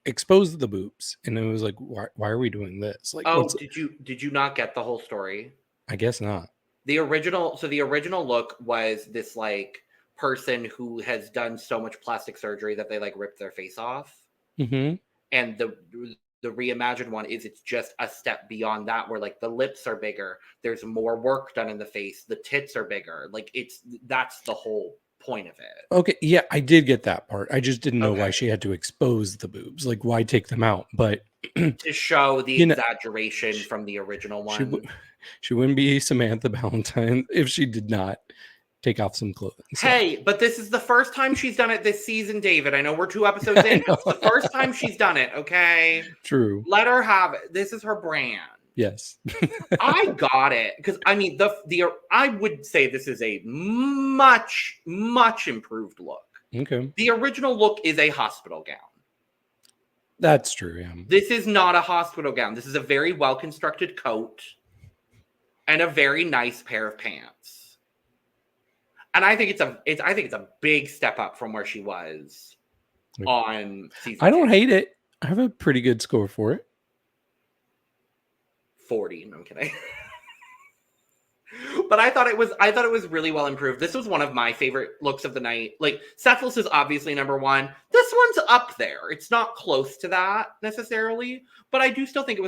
expose the boobs. And it was like, why are we doing this? Like, did you not get the whole story? I guess not. The original look was this like person who has done so much plastic surgery that they like ripped their face off. Mm-hmm. And the reimagined one it's just a step beyond that, where like the lips are bigger, there's more work done in the face, the tits are bigger, like that's the whole point of it. Okay, yeah, I did get that part. I just didn't know why she had to expose the boobs. Like, why take them out? But to show the exaggeration from the original one. She wouldn't be Samantha Ballentine if she did not take off some clothing. So. Hey, but this is the first time she's done it this season, David. I know we're 2 episodes in. It's the first time she's done it, okay? True. Let her have it. This is her brand. Yes. I got it. Because, I mean, I would say this is a much, much improved look. Okay. The original look is a hospital gown. That's true, yeah. This is not a hospital gown. This is a very well-constructed coat and a very nice pair of pants. And I think it's a big step up from where she was on season 2. I don't hate it. I have a pretty good score for it. 40. No, I'm kidding. But I thought it was really well improved. This was one of my favorite looks of the night. Like, Sethlas is obviously number 1. This one's up there. It's not close to that necessarily, but I do still think it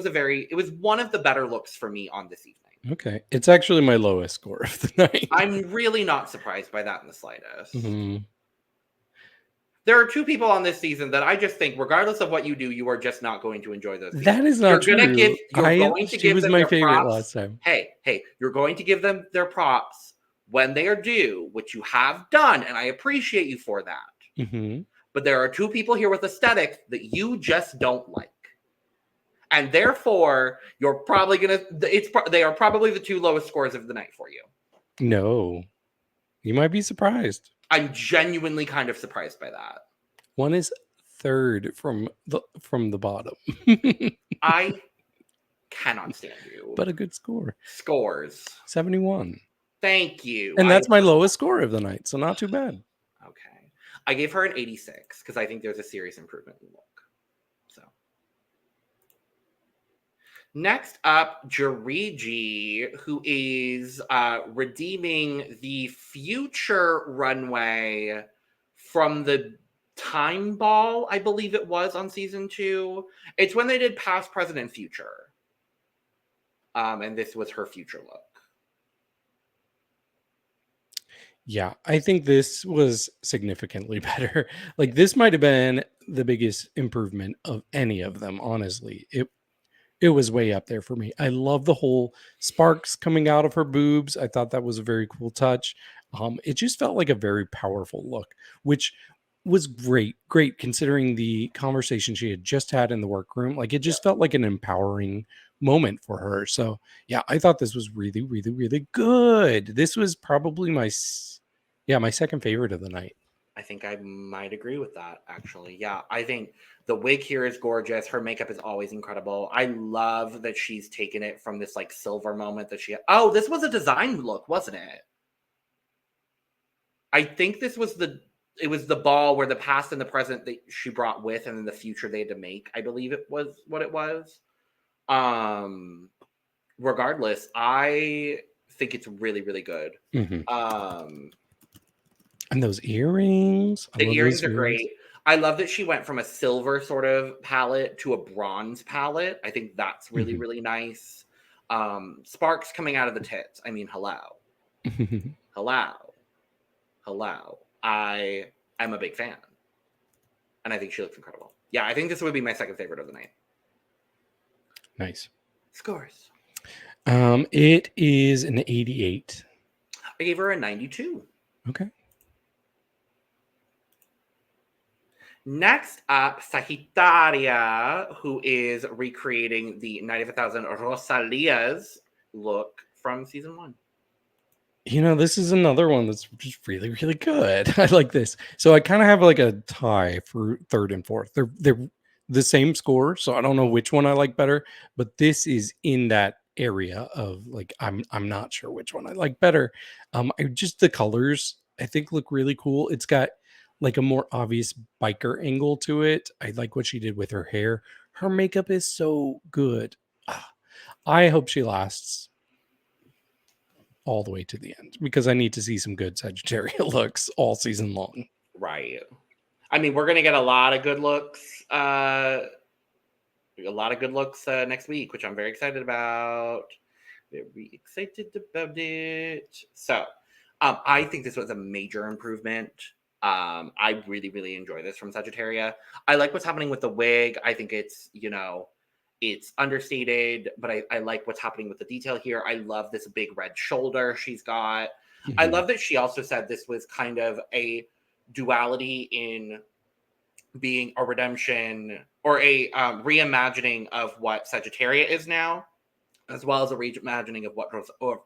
was one of the better looks for me on this evening. Okay. It's actually my lowest score of the night. I'm really not surprised by that in the slightest. Mm-hmm. There are 2 people on this season that I just think, regardless of what you do, you are just not going to enjoy those. That is not true. She was my favorite last time. Hey, you're going to give them their props when they are due, which you have done, and I appreciate you for that. Mm-hmm. But there are 2 people here with aesthetics that you just don't like. And therefore, you're probably they are probably the two lowest scores of the night for you. No. You might be surprised. I'm genuinely kind of surprised by that. One is third from the bottom. I cannot stand you. But a good score. Scores. 71. Thank you. And that's my lowest score of the night, so not too bad. Okay. I gave her an 86 because I think there's a serious improvement in look. So. Next up, Juriji, who is redeeming the future runway from the time ball, I believe it was on season 2. It's when they did past, present, and future. And this was her future look. Yeah, I think this was significantly better. Like, this might have been the biggest improvement of any of them, honestly. It was way up there for me. I love the whole sparks coming out of her boobs. I thought that was a very cool touch. It just felt like a very powerful look, which was great considering the conversation she had just had in the workroom. Like, it just felt like an empowering moment for her. So yeah, I thought this was really, really, really good. This was probably my second favorite of the night. I think I might agree with that, actually. Yeah, I think the wig here is gorgeous. Her makeup is always incredible. I love that she's taken it from this like silver moment that she had. Oh, this was a design look, wasn't it? I think this was it was the ball where the past and the present that she brought with, and then the future they had to make. I believe it was what it was. Regardless, I think it's really, really good. Mm-hmm. And those earrings. The earrings are great. I love that she went from a silver sort of palette to a bronze palette. I think that's really, really nice. Sparks coming out of the tits. I mean, hello. Hello. I am a big fan. And I think she looks incredible. Yeah, I think this would be my second favorite of the night. Nice. Scores. It is an 88. I gave her a 92. Okay. Next up, Sagittaria, who is recreating the Night of 1,000 Rosalias look from season 1. You know, this is another one that's just really, really good. I like this. So I kind of have like a tie for third and fourth. They're the same score, so I don't know which one I like better, but this is in that area of like I'm not sure which one I like better. Just the colors I think look really cool. It's got like a more obvious biker angle to it. I like what she did with her hair. Her makeup is so good. I hope she lasts all the way to the end because I need to see some good Sagittaria looks all season long. Right. I mean, we're gonna get a lot of good looks. Next week, which I'm very excited about. Very excited about it. So, I think this was a major improvement. I really, really enjoy this from Sagittaria. I like what's happening with the wig. I think it's, it's understated, but I like what's happening with the detail here. I love this big red shoulder she's got. Mm-hmm. I love that she also said this was kind of a duality in being a redemption or a reimagining of what Sagittaria is now, as well as a reimagining of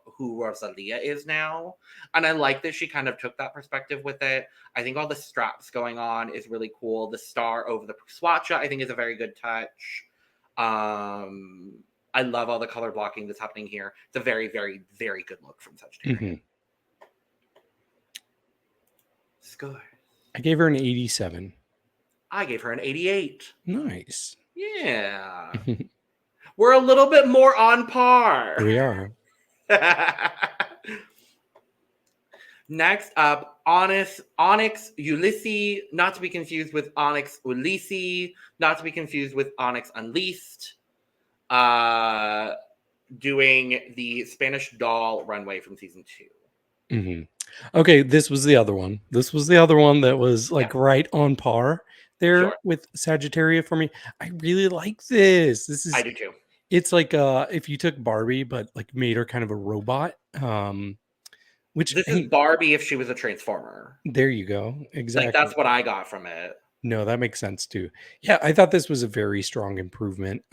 who Rosalia is now. And I like that she kind of took that perspective with it. I think all the straps going on is really cool. The star over the swatcha, I think, is a very good touch. I love all the color blocking that's happening here. It's a very, very, very good look from Sagittaria. Mm-hmm. Score. I gave her an 87. I gave her an 88. Nice. Yeah. We're a little bit more on par. We are. Next up, Onyx Unleashed, not to be confused with Onyx Unleashed, not to be confused with Onyx Unleashed, doing the Spanish doll runway from season 2. Mm-hmm. Okay, this was the other one. This was the other one that was like right on par there with Sagittaria for me. I really like this. I do too. It's like if you took Barbie but like made her kind of a robot. Which this is Barbie if she was a transformer. There you go. Exactly. Like that's what I got from it. No, that makes sense too. Yeah, I thought this was a very strong improvement.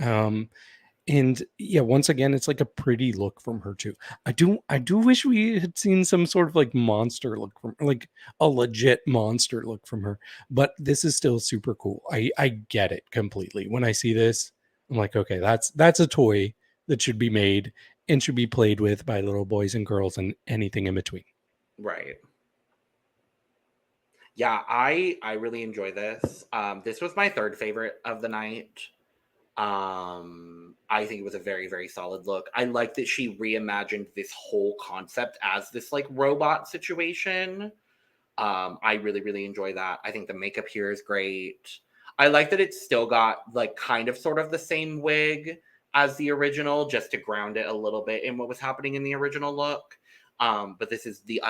And yeah, once again, it's like a pretty look from her too. I do wish we had seen some sort of like monster look from, like a legit monster look from her. But this is still super cool. I get it completely. When I see this, I'm like, okay, that's a toy that should be made and should be played with by little boys and girls and anything in between. Right. Yeah, I really enjoy this. This was my third favorite of the night. I think it was a very, very solid look. I like that she reimagined this whole concept as this like robot situation. I really, really enjoy that. I think the makeup here is great. I like that it's still got like kind of sort of the same wig as the original, just to ground it a little bit in what was happening in the original look. But this is the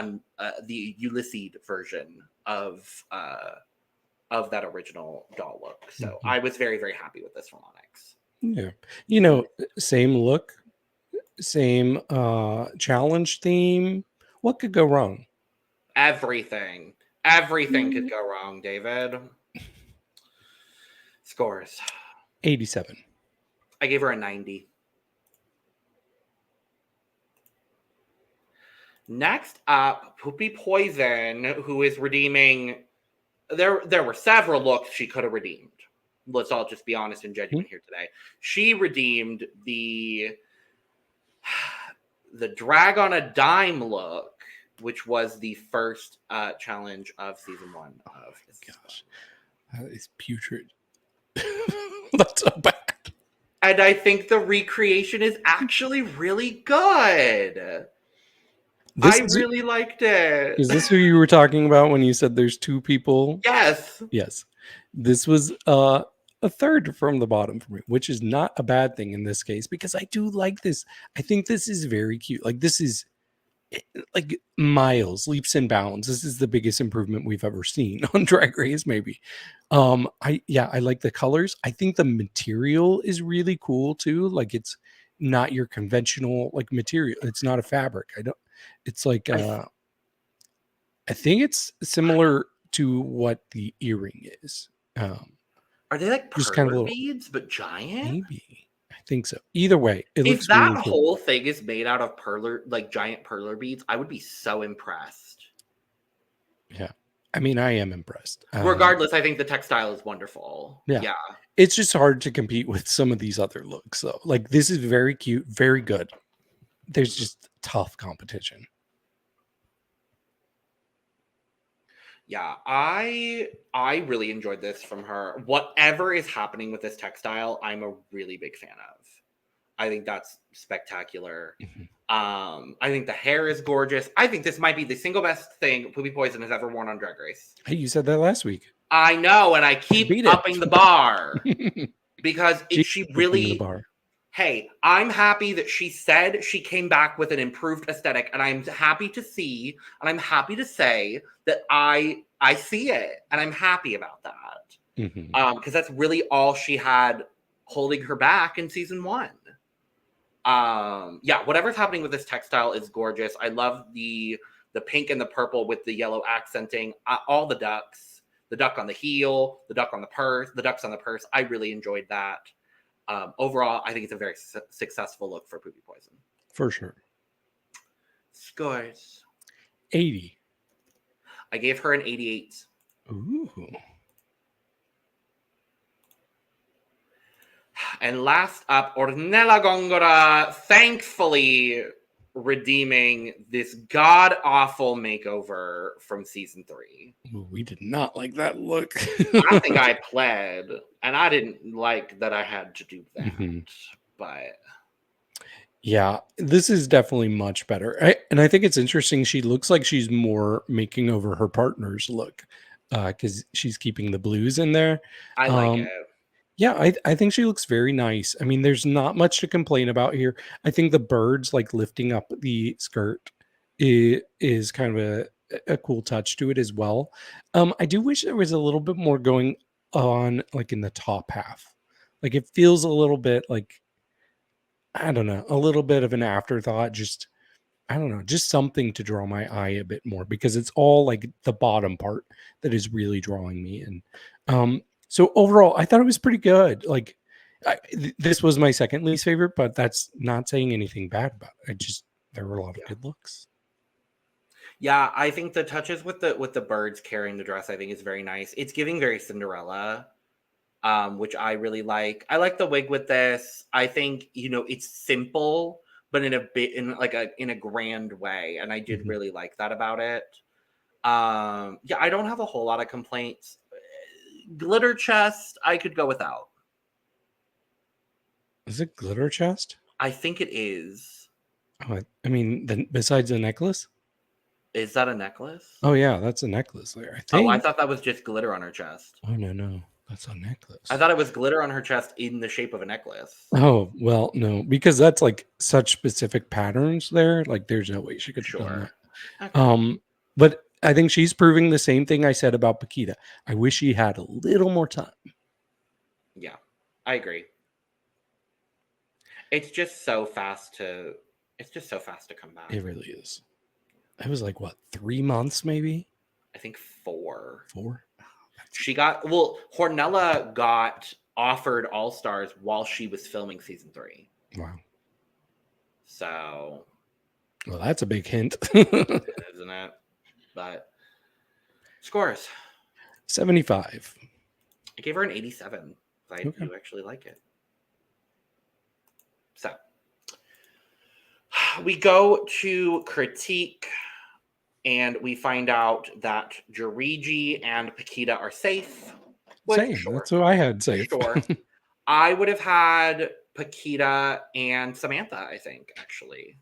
Ulysses version of that original doll look. So I was very, very happy with this from Onyx. Yeah. Same look, same challenge theme. What could go wrong? Everything. Everything could go wrong, David. Scores. 87. I gave her a 90. Next up, Pupi Poisson, who is redeeming. There were several looks she could have redeemed. Let's all just be honest and genuine here today. She redeemed the drag on a dime look, which was the first challenge of season 1 of this. Gosh, that is putrid. That's so bad. And I think the recreation is actually really good. I really liked it. Is this who you were talking about when you said there's two people? Yes. Yes. This was a third from the bottom for me, which is not a bad thing in this case, because I do like this. I think this is very cute. Like, this is like miles, leaps and bounds. This is the biggest improvement we've ever seen on Drag Race, maybe. I like the colors. I think the material is really cool too. Like, it's not your conventional like material. It's not a fabric. It's like I think it's similar to what the earring is. Are they like just perler kind of little beads, but giant? Maybe. I think so. Either way, it looks if that really cool. whole thing is made out of giant perler beads, I would be so impressed. Yeah. I mean, I am impressed. Regardless, I think the textile is wonderful. Yeah. It's just hard to compete with some of these other looks, though. Like, this is very cute, very good. There's just tough competition. Yeah, I really enjoyed this from her. Whatever is happening with this textile, I'm a really big fan of. I think that's spectacular. I think the hair is gorgeous. I think this might be the single best thing Pupi Poisson has ever worn on Drag Race. Hey, you said that last week. I know, and I keep upping the bar because she really. Hey, I'm happy that she said she came back with an improved aesthetic, and I'm happy to see, and I'm happy to say that I see it, and I'm happy about that. Because that's really all she had holding her back in season 1. Whatever's happening with this textile is gorgeous. I love the pink and the purple with the yellow accenting. All the ducks, the duck on the heel, the duck on the purse, the ducks on the purse. I really enjoyed that. Overall, I think it's a very successful look for Pupi Poisson. For sure. Scores. 80. I gave her an 88. Ooh. And last up, Hornella Gongora, thankfully redeeming this god-awful makeover from season 3. Ooh, we did not like that look. I think I pled, and I didn't like that I had to do that. But yeah, this is definitely much better. And I think it's interesting. She looks like she's more making over her partner's look because she's keeping the blues in there. I like it. Yeah, I think she looks very nice. I mean, there's not much to complain about here. I think the birds like lifting up the skirt is kind of a cool touch to it as well. I do wish there was a little bit more going on like in the top half. Like, it feels a little bit like, I don't know, a little bit of an afterthought. Just, I don't know, just something to draw my eye a bit more, because it's all like the bottom part that is really drawing me in. So overall, I thought it was pretty good. Like, this was my second least favorite, but that's not saying anything bad about it. There were a lot of good looks. Yeah, I think the touches with the birds carrying the dress, I think, is very nice. It's giving very Cinderella, which I really like. I like the wig with this. I think, it's simple, but in a grand way, and I did really like that about it. Yeah, I don't have a whole lot of complaints. Glitter chest, I could go without. Is it glitter chest? I think it is. Oh, I mean, besides the necklace? Is that a necklace? Oh yeah, that's a necklace there, I Oh, I think. thought that was just glitter on her chest. Oh no, that's a necklace. I thought it was glitter on her chest in the shape of a necklace. Oh, well, no, because that's like such specific patterns there. Like, there's no way she could have done that. Okay. But I think she's proving the same thing I said about Pakita. I wish she had a little more time. Yeah, I agree. It's just so fast to come back. It really is. It was like, what, 3 months maybe? I think 4. 4? Hornella got offered All Stars while she was filming season 3. Wow. So, well, that's a big hint. Isn't it? But scores 75. I gave her an 87. I do actually like it. So we go to critique, and we find out that Juriji and Pakita are safe. Same. Sure. That's what I had safe. Sure. I would have had Pakita and Samantha, I think, actually,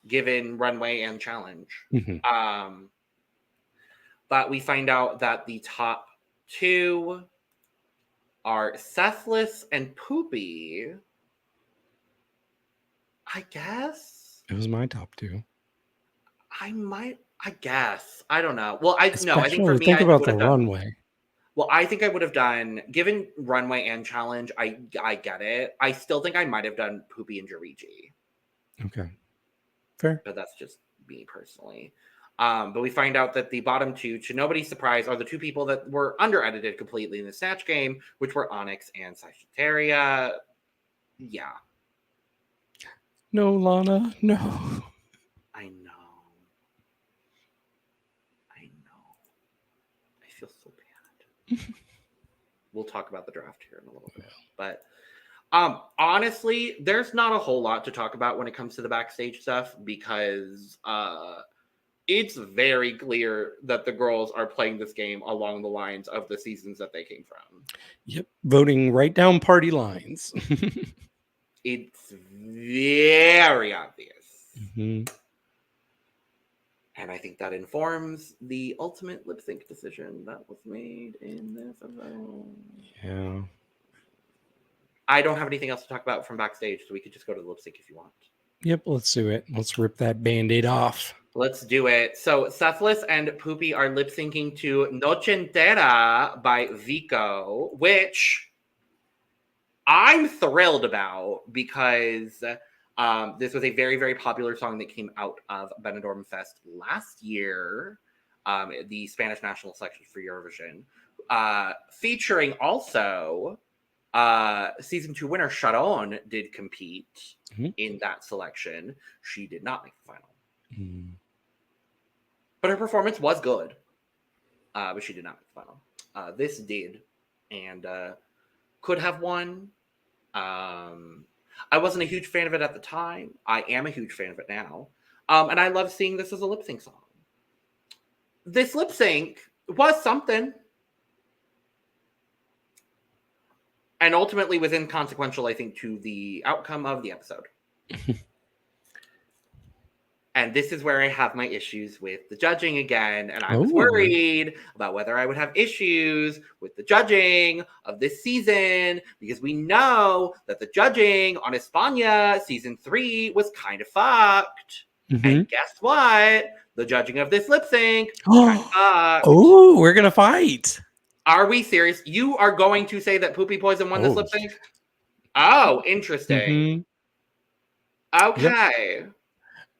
given runway and challenge. Mm-hmm. But we find out that the top 2 are Sethlas and Pupi. I guess it was my top 2. I guess. I don't know. Well, I think for me, think about the runway. Well, I think I would have done, given runway and challenge, I get it. I still think I might have done Pupi and Juriji. Okay. Fair. But that's just me personally. But we find out that the bottom 2, to nobody's surprise, are the 2 people that were under-edited completely in the Snatch Game, which were Onyx and Sagittaria. Yeah. No, Lana, no. I know. I feel so bad. We'll talk about the draft here in a little bit. But honestly, there's not a whole lot to talk about when it comes to the backstage stuff, because it's very clear that the girls are playing this game along the lines of the seasons that they came from. Yep. Voting right down party lines. It's very obvious. Mm-hmm. And I think that informs the ultimate lip sync decision that was made in this episode. Yeah. I don't have anything else to talk about from backstage, so we could just go to the lip sync if you want. Yep, let's do it. Let's rip that Band-Aid off. Let's do it. So Sethlas and Pupi are lip syncing to Noche Entera by Vico, which I'm thrilled about, because this was a very, very popular song that came out of Benidorm Fest last year, the Spanish national selection for Eurovision, featuring also season 2 winner Sharon did compete in that selection. She did not make the final. But her performance was good. But she did not make the final. This did, and could have won. I wasn't a huge fan of it at the time. I am a huge fan of it now. And I love seeing this as a lip sync song. This lip sync was something. And ultimately was inconsequential, I think, to the outcome of the episode. And this is where I have my issues with the judging again. And I was worried about whether I would have issues with the judging of this season, because we know that the judging on España season 3 was kind of fucked. And guess what? The judging of this lip sync kind of fucked. Oh, we're going to fight. Are we serious? You are going to say that Pupi Poisson won this lip sync? Oh, interesting. Okay. Yep.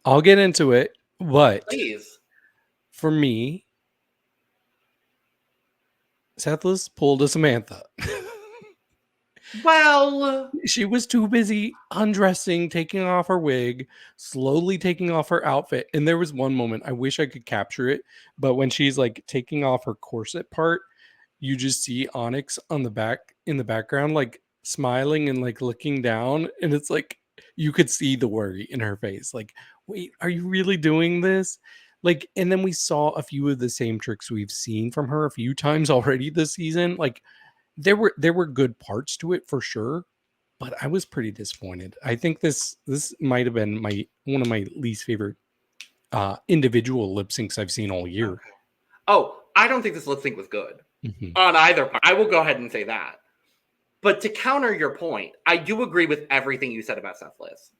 I'll get into it, but Please. for me, Sethlas pulled a Samantha. Well, She was too busy undressing, taking off her wig, slowly taking off her outfit. And there was one moment, I wish I could capture it, but when she's like taking off her corset part, you just see Onyx on the back in the background, like smiling and like looking down. And it's like you could see the worry in her face. Like, wait, are you really doing this? Like, and then we saw a few of the same tricks we've seen from her a few times already this season. Like, there were good parts to it for sure, but I was pretty disappointed. I think this might have been one of my least favorite individual lip syncs I've seen all year. okay. Oh, I don't think this lip sync was good Mhm. on either part. I will go ahead and say that. But to counter your point, I do agree with everything you said about Sethlas.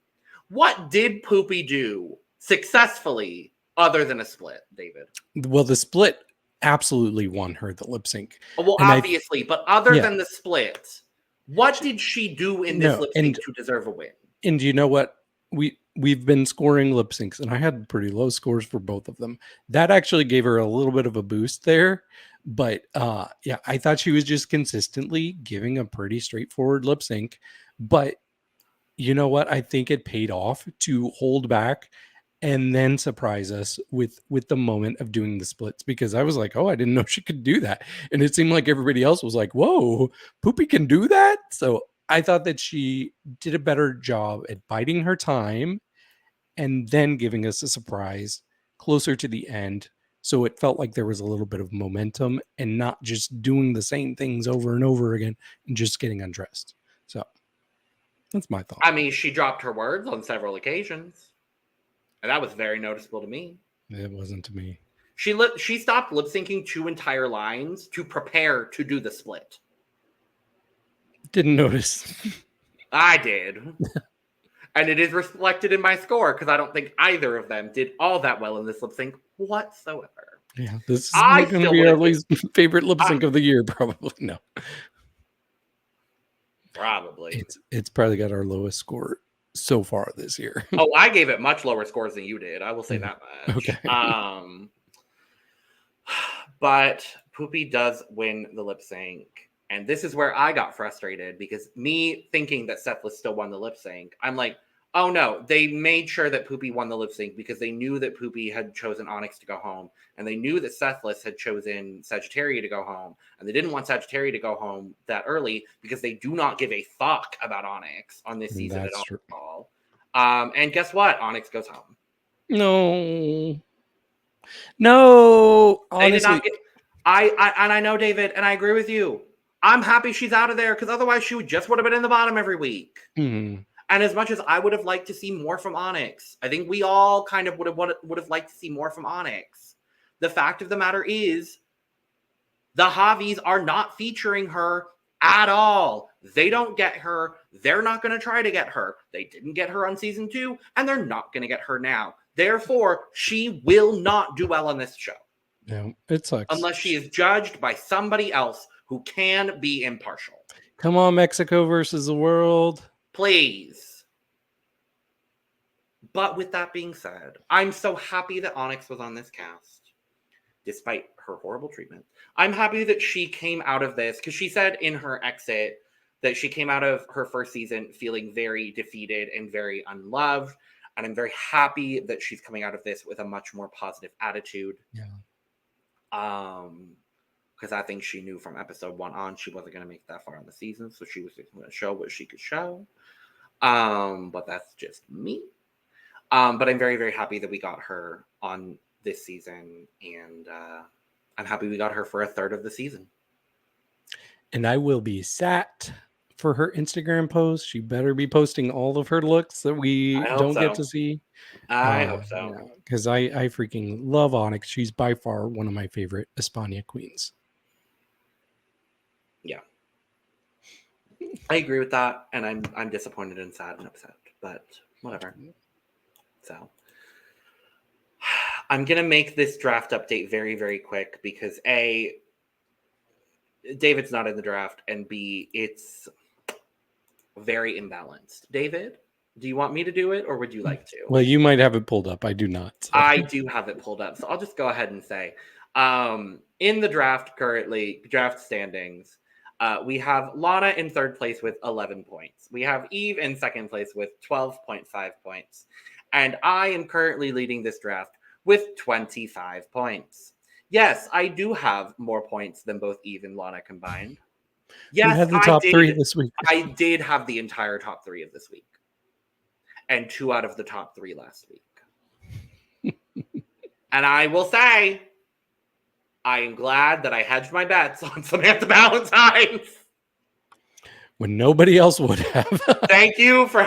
What did Pupi do successfully other than a split, David? Well, the split absolutely won her the lip sync. Well, And obviously, but other yeah. than the split, what did she do in this No, lip sync to deserve a win? And you know what? We've been scoring lip syncs, and I had pretty low scores for both of them. That actually gave her a little bit of a boost there. But yeah, I thought she was just consistently giving a pretty straightforward lip sync. But you know what? I think it paid off to hold back and then surprise us with the moment of doing the splits, because I was like, oh, I didn't know she could do that. And it seemed like everybody else was like, whoa, Pupi can do that. So I thought that she did a better job at biding her time and then giving us a surprise closer to the end. So it felt like there was a little bit of momentum and not just doing the same things over and over again and just getting undressed. So that's my thought. I mean, she dropped her words on several occasions, and that was very noticeable to me. It wasn't to me. She stopped lip syncing 2 entire lines to prepare to do the split. Didn't notice. I did. And it is reflected in my score because I don't think either of them did all that well in this lip sync whatsoever. Yeah, this is I going to still be our would've least favorite lip sync of the year, probably. No, Probably. it's probably got our lowest score so far this year. Oh, I gave it much lower scores than you did. I will say that much. Okay. But Pupi does win the lip sync. And this is where I got frustrated, because me thinking that Sethlas still won the lip sync, I'm like, oh no, they made sure that Pupi won the lip sync because they knew that Pupi had chosen Onyx to go home. And they knew that Sethlas had chosen Sagittaria to go home. And they didn't want Sagittaria to go home that early because they do not give a fuck about Onyx on this season That's at true. all. And guess what? Onyx goes home. No, honestly. They did not get, I know, David, and I agree with you. I'm happy she's out of there, because otherwise she would have been in the bottom every week. Mm-hmm. And as much as I would have liked to see more from Onyx, I think we all kind of would have liked to see more from Onyx. The fact of the matter is, the Javis are not featuring her at all. They don't get her. They're not going to try to get her. They didn't get her on season 2, and they're not going to get her now. Therefore, she will not do well on this show. Yeah, it sucks. Unless she is judged by somebody else who can be impartial. Come on, Mexico versus the world. Please. But with that being said, I'm so happy that Onyx was on this cast, despite her horrible treatment. I'm happy that she came out of this, because she said in her exit that she came out of her first season feeling very defeated and very unloved. And I'm very happy that she's coming out of this with a much more positive attitude. Yeah. Because I think she knew from episode 1 on she wasn't going to make that far in the season, so she was just going to show what she could show. But that's just me. But I'm very, very happy that we got her on this season, and I'm happy we got her for a third of the season. And I will be sat for her Instagram post. She better be posting all of her looks that we don't get to see. I hope so. Because I freaking love Onyx. She's by far one of my favorite España queens. Yeah. I agree with that, and I'm disappointed and sad and upset, but whatever. So I'm going to make this draft update very, very quick, because A, David's not in the draft, and B, it's very imbalanced. David, Do you want me to do it, or would you like to? Well, you might have it pulled up. I do not. So. I do have it pulled up, so I'll just go ahead and say, in the draft standings, we have Lana in third place with 11 points. We have Eve in second place with 12.5 points. And I am currently leading this draft with 25 points. Yes, I do have more points than both Eve and Lana combined. Yes, you had the top 3 this week. I did have the entire top 3 of this week. And 2 out of the top 3 last week. And I will say, I am glad that I hedged my bets on Samantha Ballentines. When nobody else would have. Thank you for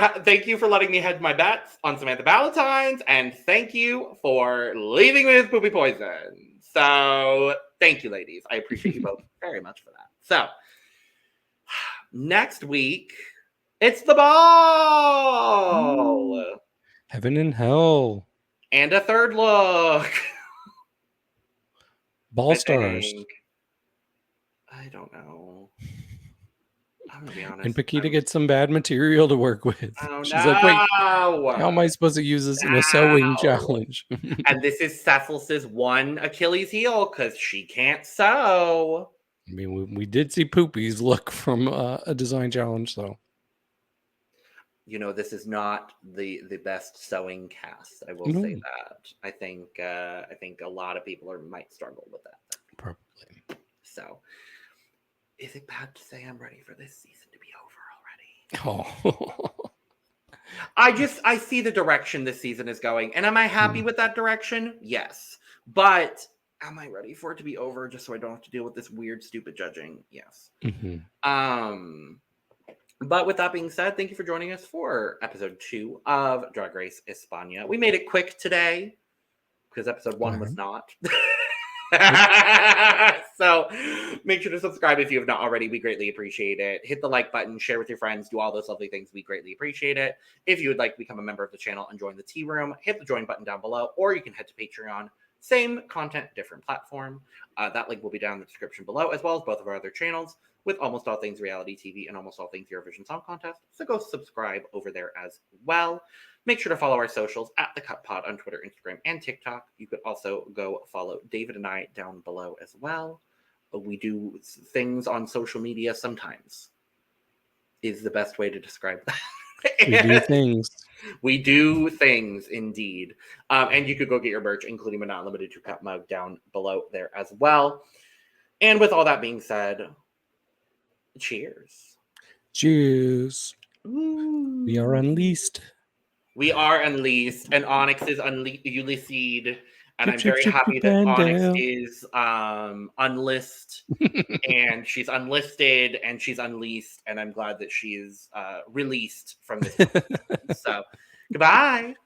letting me hedge my bets on Samantha Ballentines, and thank you for leaving me with Pupi Poisson. So thank you, ladies. I appreciate you both very much for that. So next week, it's the ball. Heaven and hell. And a third look. Ball stars. I don't know. I'm gonna be honest. And Pakita gets some bad material to work with. Oh, She's like, wait, how am I supposed to use this in a sewing challenge? And this is Sethlas' one Achilles heel because she can't sew. I mean, we did see Pupi's look from a design challenge, though. You know, this is not the best sewing cast. I will say that. I think a lot of people might struggle with that. Probably. So, is it bad to say I'm ready for this season to be over already? Oh. I see the direction this season is going, and am I happy with that direction? Yes, but am I ready for it to be over just so I don't have to deal with this weird, stupid judging? Yes. Mm-hmm. But with that being said, thank you for joining us for episode 2 of Drag Race España. We made it quick today because episode 1 was not. So make sure to subscribe if you have not already. We greatly appreciate it. Hit the like button, share with your friends, do all those lovely things. We greatly appreciate it. If you would like to become a member of the channel and join the tea room, hit the join button down below, or you can head to Patreon. Same content, different platform. That link will be down in the description below, as well as both of our other channels with almost all things reality TV and almost all things Eurovision Song Contest. So go subscribe over there as well. Make sure to follow our socials at The Cut Pod on Twitter, Instagram, and TikTok. You could also go follow David and I down below as well. We do things on social media sometimes, is the best way to describe that. We do things. We do things, indeed. And you could go get your merch, including but not limited to cup mug, down below there as well. And with all that being said, cheers. Cheers. Ooh. We are unleashed. We are unleashed, and Onyx is Ulysses. And I'm very happy that Onyx is unlisted, and she's unlisted, and she's unleashed, and I'm glad that she is released from this. So, goodbye.